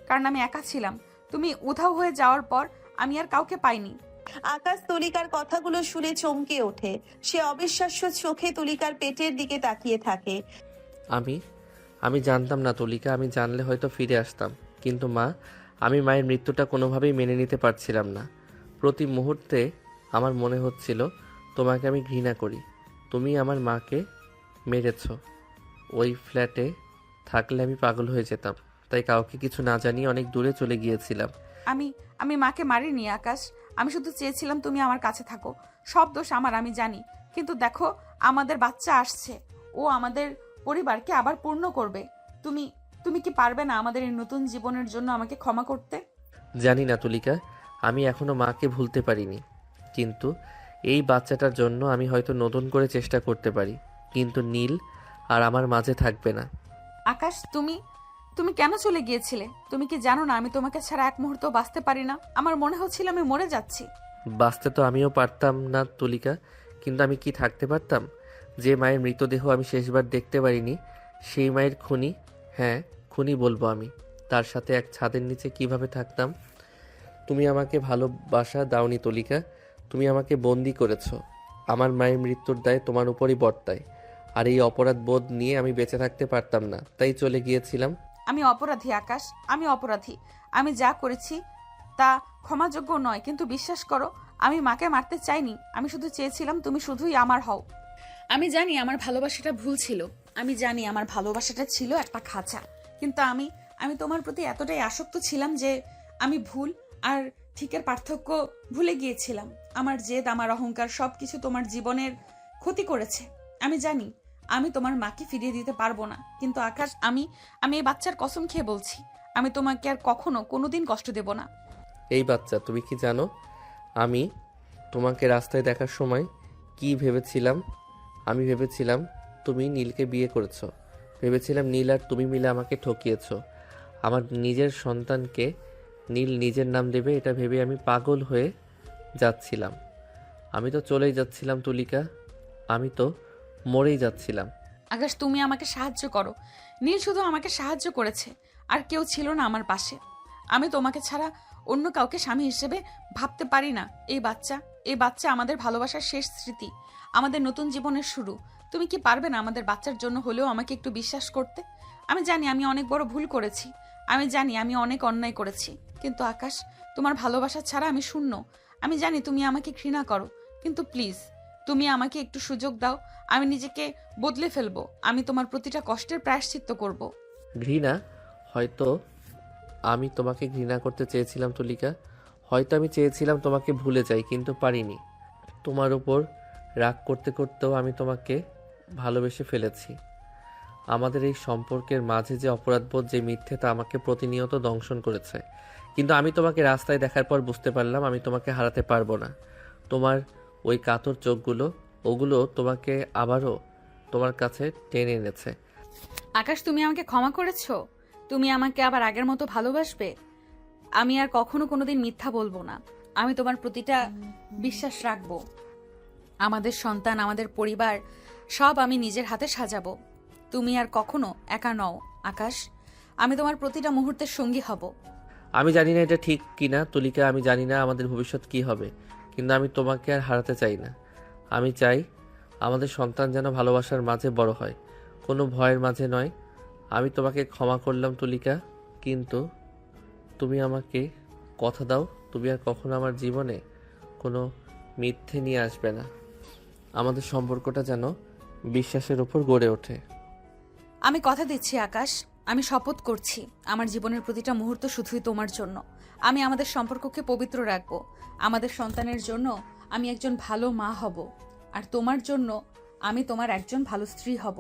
কারণ আমি একা ছিলাম। তুমি উধাও হয়ে যাওয়ার পর আমি আর কাউকে পাইনি। আকাশ তুলিকার কথাগুলো শুনে চমকে ওঠে। সে অবিশ্বাস্য চোখে তুলিকার পেটের দিকে তাকিয়ে থাকে। আমি জানতাম না তুলিকা, আমি জানলে হয়তো ফিরে আসতাম। কিন্তু মা, আমি মায়ের মৃত্যুটা কোনোভাবেই মেনে নিতে পারছিলাম না। প্রতি মুহূর্তে আমার মনে হচ্ছিল তোমাকে আমি ঘৃণা করি। তুমি আমার মাকে মেরেছ। ওই ফ্ল্যাটে থাকলে আমি পাগল হয়ে যেতাম, তাই কাউকে কিছু না জানিয়ে অনেক দূরে চলে গিয়েছিলাম। আমি মাকে মারিনি আকাশ। আমি শুধু চেয়েছিলাম তুমি আমার কাছে থাকো। সব দোষ আমার, আমি জানি। কিন্তু দেখো, আমাদের বাচ্চা আসছে, ও আমাদের পরিবারকে আবার পূর্ণ করবে। তুমি কি পারবে না আমাদের এই নতুন জীবনের জন্য আমাকে ক্ষমা করতে? জানি না তুলিকা, আমি এখনো মাকে ভুলতে পারিনি, কিন্তু এই বাচ্চাটার জন্য আমি হয়তো নতুন করে চেষ্টা করতে পারি। কিন্তু নীল আর আমার মাঝে থাকবে না। আকাশ, তুমি কেন চলে গিয়েছিলে? তুমি কি জানো না আমি তোমাকে ছাড়া এক মুহূর্ত বাঁচতে পারি না? আমার মনে হচ্ছিল আমি মরে যাচ্ছি। বাঁচতে তো আমিও পারতাম না তুলিকা, কিন্তু আমি কি থাকতে পারতাম? যে মায়ের মৃতদেহ আমি শেষবার দেখতে পারিনি, সেই মায়ের খুনি, হ্যাঁ খুনি বলবো আমি, তার সাথে এক ছাদের নিচে কিভাবে থাকতাম? তুমি আমাকে ভালোবাসা দাওনি তুলিকা, তুমি আমাকে বন্দি করেছ। আমার মায়ের মৃত্যুর দায় তোমার উপরই বর্তায়, আর এই অপরাধ বোধ নিয়ে আমি বেঁচে থাকতে পারতাম না, তাই চলে গিয়েছিলাম। আমি অপরাধী আকাশ, আমি অপরাধী। আমি যা করেছি তা ক্ষমাযোগ্য নয়, কিন্তু বিশ্বাস করো আমি মাকে মারতে চাইনি, আমি শুধু চেয়েছিলাম তুমি শুধুই আমার হও। আমি জানি আমার ভালোবাসাটা ভুল ছিল, আমি জানি আমার ভালোবাসাটা ছিল একটা খাঁচা, কিন্তু আমি তোমার প্রতি এতটাই আসক্ত ছিলাম যে আমি ভুল আর ঠিকের পার্থক্য ভুলে গিয়েছিলাম। আমার জেদ, আমার অহংকার সবকিছু তোমার জীবনের ক্ষতি করেছে। আমি জানি আমি তোমার মাকে ফিরিয়ে দিতে পারবো না, কিন্তু আকাশ, আমি এই বাচ্চার কসম খেয়ে বলছি, আমি তোমাকে আর কখনো কোনোদিন কষ্ট দেব না। এই বাচ্চা, তুমি কি জানো আমি তোমাকে রাস্তায় দেখার সময় কি ভেবেছিলাম? আমি ভেবেছিলাম তুমি নীলকে বিয়ে করেছো, ভেবেছিলাম নীল আর তুমি মিলে আমাকে ঠকিয়েছো। আমার নিজের সন্তানকে নীল নিজের নাম দেবে এটা ভেবে আমি পাগল হয়ে যাচ্ছিলাম। আমি তো চলেই যাচ্ছিলাম তুলিকা, আমি তো মরেই যাচ্ছিলাম। আকাশ, তুমি আমাকে সাহায্য করো। নীল শুধু আমাকে সাহায্য করেছে, আর কেউ ছিল না আমার পাশে। আমি তোমাকে ছাড়া অন্য কাউকে স্বামী হিসেবে ভাবতে পারি না। এই বাচ্চা আমাদের ভালোবাসার শেষ স্মৃতি, আমাদের নতুন জীবনের শুরু। তুমি কি পারবে না আমাদের বাচ্চার জন্য হলেও আমাকে একটু বিশ্বাস করতে? আমি জানি আমি অনেক বড় ভুল করেছি, আমি জানি আমি অনেক অন্যায় করেছি, কিন্তু আকাশ, তোমার ভালোবাসা ছাড়া আমি শূন্য। আমি জানি তুমি আমাকে ঘৃণা করো, কিন্তু প্লিজ তুমি আমাকে একটু সুযোগ দাও। আমি নিজেকে বদলে ফেলবো, আমি তোমার প্রতিটা কষ্টের প্রায়শ্চিত্ত করব। ঘৃণা? হয়তো আমি তোমাকে ঘৃণা করতে চেয়েছিলাম তুলিকা, হয়তো আমি চেয়েছিলাম তোমাকে ভুলে যাই, কিন্তু পারিনি। তোমার উপর রাগ করতে করতেও আমি তোমাকে ভালোবেসে ফেলেছি। আমাদের এই সম্পর্কের মাঝে যে অপরাধবোধ, যে মিথ্যে, তা আমাকে প্রতিনিয়ত দংশন করেছে। কিন্তু আমি তোমাকে রাস্তায় দেখার পর বুঝতে পারলাম আমি তোমাকে হারাতে পারবো না। তোমার ওই কাতর চোখগুলো, ওগুলো তোমাকে আবারও তোমার কাছে টেনে এনেছে। আকাশ, তুমি আমাকে ক্ষমা করেছো? তুমি আমাকে আবার আগের মতো ভালোবাসবে? আমি আর কখনো কোনোদিন মিথ্যা বলবো না, আমি তোমার প্রতিটা বিশ্বাস রাখবো। আমাদের সন্তান, আমাদের পরিবার সব আমি নিজের হাতে সাজাবো। তুমি আর কখনো একা নও আকাশ, আমি তোমার প্রতিটা মুহূর্তের সঙ্গী হব। আমি জানি না এটা ঠিক কিনা তুলিকা, আমি জানি না আমাদের ভবিষ্যৎ কি হবে, কিন্তু আমি তোমাকে আর হারাতে চাই না। আমি চাই আমাদের সন্তান যেন ভালোবাসার মাঝে বড় হয়, কোনো ভয়ের মাঝে নয়। আমি তোমাকে ক্ষমা করলাম তুলিকা, কিন্তু তুমি আমাকে কথা দাও তুমি আর কখনো আমার জীবনে কোনো মিথ্যে নিয়ে আসবে না। আমাদের সম্পর্কটা যেন বিশ্বাসের উপর গড়ে ওঠে। আমি কথা দিচ্ছি আকাশ, আমি শপথ করছি আমার জীবনের প্রতিটা মুহূর্ত শুধুই তোমার জন্য। আমি আমাদের সম্পর্ককে পবিত্র রাখবো, আমাদের সন্তানের জন্য আমি একজন ভালো মা হব, আর তোমার জন্য আমি তোমার একজন ভালো স্ত্রী হব।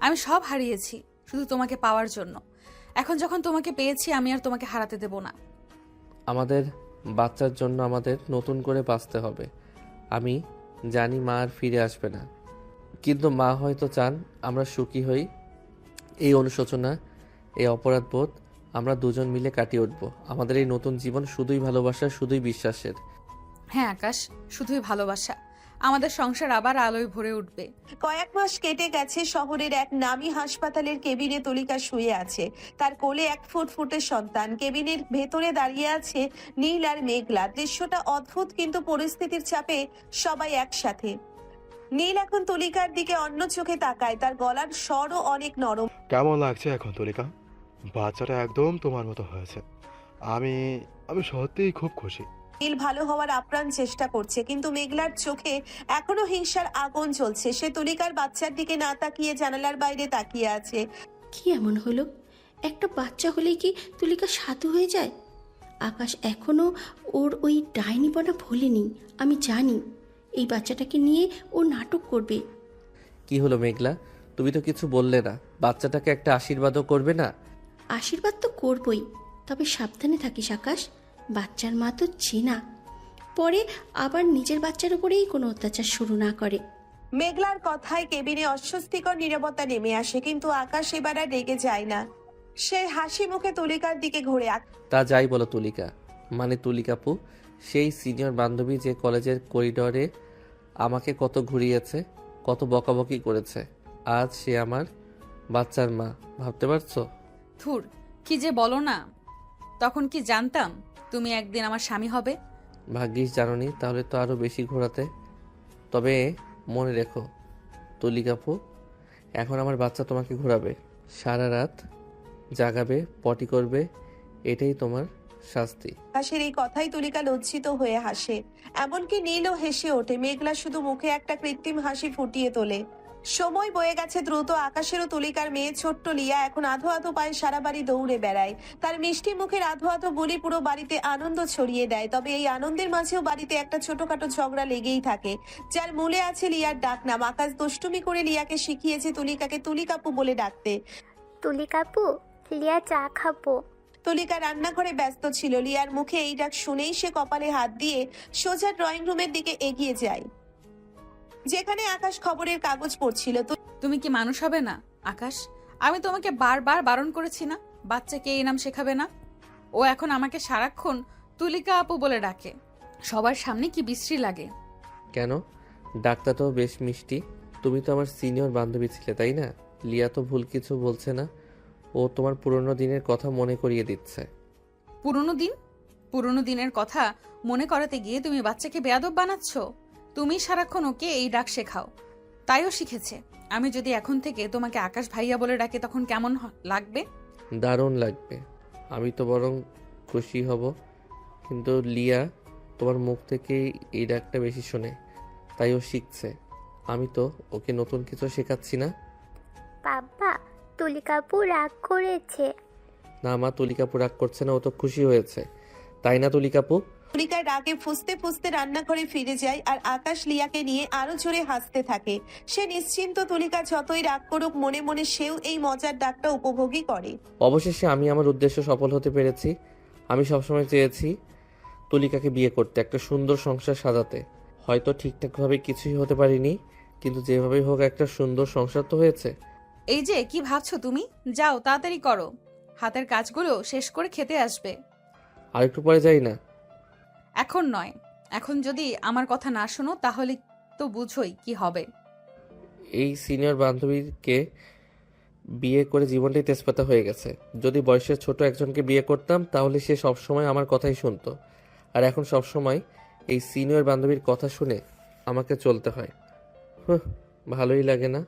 আমি সব হারিয়েছি শুধু তোমাকে পাওয়ার জন্য, এখন যখন তোমাকে পেয়েছি আমি আর তোমাকে হারাতে দেব না। আমাদের বাচ্চার জন্য আমাদের নতুন করে বাঁচতে হবে। আমি জানি মা আর ফিরে আসবে না, কিন্তু মা হয়তো চান আমরা সুখী হই। এই অনুশোচনা, এই অপরাধবোধ আমরা দুজন মিলে কাটিয়ে উঠব। আমাদের এই নতুন জীবন শুধুই ভালোবাসা, শুধুই বিশ্বাসের। হ্যাঁ আকাশ, শুধুই ভালোবাসা। আমাদের সংসার আবার আলোয় ভরে উঠবে। কয়েক মাস কেটে গেছে। শহরের এক নামী হাসপাতালের কেবিনে তুলিকা শুয়ে আছে, তার কোলে এক ফুটফুটে সন্তান। কেবিনের ভেতরে দাঁড়িয়ে আছে নীল আর মেঘলা। দৃশ্যটা অদ্ভুত, কিন্তু পরিস্থিতির চাপে সবাই একসাথে। নীল এখন তুলিকার দিকে অন্য চোখে তাকায়, তার গলার স্বরও অনেক নরম। কেমন লাগছে এখন তুলিকা? বাচ্চাটা একদম তোমার মতো হয়েছে। আমি আমি সত্যিই খুব খুশি। নীল ভালো হওয়ার আপ্রাণ চেষ্টা করছে, কিন্তু মেঘলার চোখে এখনো হিংসার আগুন জ্বলছে। সে তুলিকার বাচ্চার দিকে না তাকিয়ে জানালার বাইরে তাকিয়ে আছে। কি এমন হলো? একটা বাচ্চা হলেই কি তুলিকা সাধু হয়ে যায়? আকাশ এখনো ওর ওই ডাইনিপনা ভোলেনি। আমি জানি এই বাচ্চাটাকে নিয়ে ও নাটক করবে। কি হলো মেঘলা, তুমি তো কিছু বললে না? বাচ্চাটাকে একটা আশীর্বাদও করবে না? আশীর্বাদ তো করবই, তবে সাবধানে থাকিস আকাশ। বাচ্চার মা তো চেনা, পরে আবার নিজের বাচ্চার উপরেই কোনো অত্যাচার শুরু না করে। মেঘলার কথায় কেবিনে অস্বস্তিকর নীরবতা নেমে আসে, কিন্তু আকাশ এবার আর রেগে যায় না। সে হাসি মুখে তুলিকার দিকে ঘুরে। তা যাই বলো তুলিকা, মানে তুলিকাপু, সেই সিনিয়র বান্ধবী যে কলেজের করিডোরে আমাকে কত ঘুরিয়েছে, কত বকাবকি করেছে, আজ সে আমার বাচ্চার মা। ভাবতে পারছো? ধুর, কি যে বলো না। তখন কি জানতাম তুমি একদিন আমার স্বামী হবে? ভাগ্যিস জানোনি, তাহলে তো আরো বেশি ঘোরাতে। তবে মনে রেখো তুলিকাপু, এখন আমার বাচ্চা তোমাকে ঘোরাবে, সারা রাত জাগাবে, পটি করবে, এটাই তোমার শাস্তি। আকাশের এই কথাই তুলিকা লজ্জিত হয়ে হাসে। এমনকি নীলও হেসে ওঠে। মেঘলা শুধু মুখে একটা কৃত্রিম হাসি ফুটিয়ে তোলে। সময় বয়ে গেছে দ্রুত। আকাশের ও তুলিকার মেয়ে ছোট্ট লিয়া এখন আধো আধো পায়ে সারা বাড়ি দৌড়ে বেড়ায়। তার মিষ্টি মুখের আধো আধো বলি পুরো বাড়িতে আনন্দ ছড়িয়ে দেয়। তবে এই আনন্দের মাঝেও বাড়িতে একটা ছোটখাটো ঝগড়া লেগেই থাকে, যার মূলে আছে লিয়ার ডাকনাম। আকাশ দুষ্টুমি করে লিয়াকে শিখিয়েছে তুলিকাকে তুলিকাপু বলে ডাকতে। তুলিকাপু, লিয়া চা খাবো। তুলিকা রান্নাঘরে ব্যস্ত ছিল। লিয়ার মুখে এই ডাক শুনেই সে কপালে হাত দিয়ে সোজা ড্রয়িং রুমের দিকে এগিয়ে যায়, যেখানে আকাশ খবরের কাগজ পড়ছিল। তুমি কি মানুষ হবে না আকাশ? আমি তোমাকে বারবার বারণ করেছি না বাচ্চাকে এই নাম শেখাবে না? ও এখন আমাকে সারাক্ষণ তুলিকা আপু বলে ডাকে। সবার সামনে কি বিশ্রী লাগে। কেন? ডাক্তার তো বেশ মিষ্টি। তুমি তো আমার সিনিয়র বান্ধবী ছিলে, তাই না? লিয়া তো ভুল কিছু বলছে না। ও তোমার পুরনো দিনের কথা মনে করিয়ে দিচ্ছে। পুরনো দিনের কথা মনে করাতে গিয়ে তুমি বাচ্চাকে বেয়াদব বানাচ্ছ। তুমি সারাক্ষণ ওকে এই ডাক শেখাও, তাইও শিখেছে। আমি যদি এখন থেকে তোমাকে আকাশ ভাইয়া বলে ডাকে তখন কেমন লাগবে? দারুণ লাগবে। আমি তো বরং খুশি হব। কিন্তু লিয়া তোমার মুখ থেকে এই ডাকটা বেশি শোনে, তাই ও শিখছে। আমি তো ওকে নতুন কিছু শেখাচ্ছি না। বাবা, তুলিকাপু রাগ করেছে। না মা, তুলিকাপু রাগ করছে না, ও তো খুশি হয়েছে, তাই না তুলিকাপু? তুলিকার রাগে ফুঁসতে ফুঁসতে রান্নাঘরে ফিরে যায় আর আকাশ লিয়াকে নিয়ে আরো জোরে হাসতে থাকে। সে নিশ্চিন্ত তুলিকা যতই রাগ করুক, মনে মনে সেও এই মজার ডাকটা উপভোগই করে। অবশেষে আমি আমার উদ্দেশ্য সফল হতে পেরেছি। আমি সবসময় চেয়েছি তুলিকাকে বিয়ে করতে, একটা সুন্দর সংসার সাজাতে। হয়তো ঠিকঠাকভাবে কিছুই হতে পারিনি, কিন্তু যেভাবেই হোক একটা সুন্দর সংসার তো হয়েছে। এই যে কি ভাবছো তুমি? যাও তাড়াতাড়ি করো, হাতের কাজগুলো শেষ করে খেতে আসবে। আর একটু পরে যাই না? এখন নয়, এখন যদি আমার কথা না শোনো তাহলে তো বুঝোই কি হবে। এই সিনিয়র বান্ধবীকে বিয়ে করে জীবনটাই তেজপাতা হয়ে গেছে। যদি বয়সের ছোট একজনকে বিয়ে করতাম তাহলে সে সবসময় আমার কথাই শুনতো, আর এখন সবসময় এই সিনিয়র বান্ধবীর কথা শুনে আমাকে চলতে হয়। ভালোই লাগে না।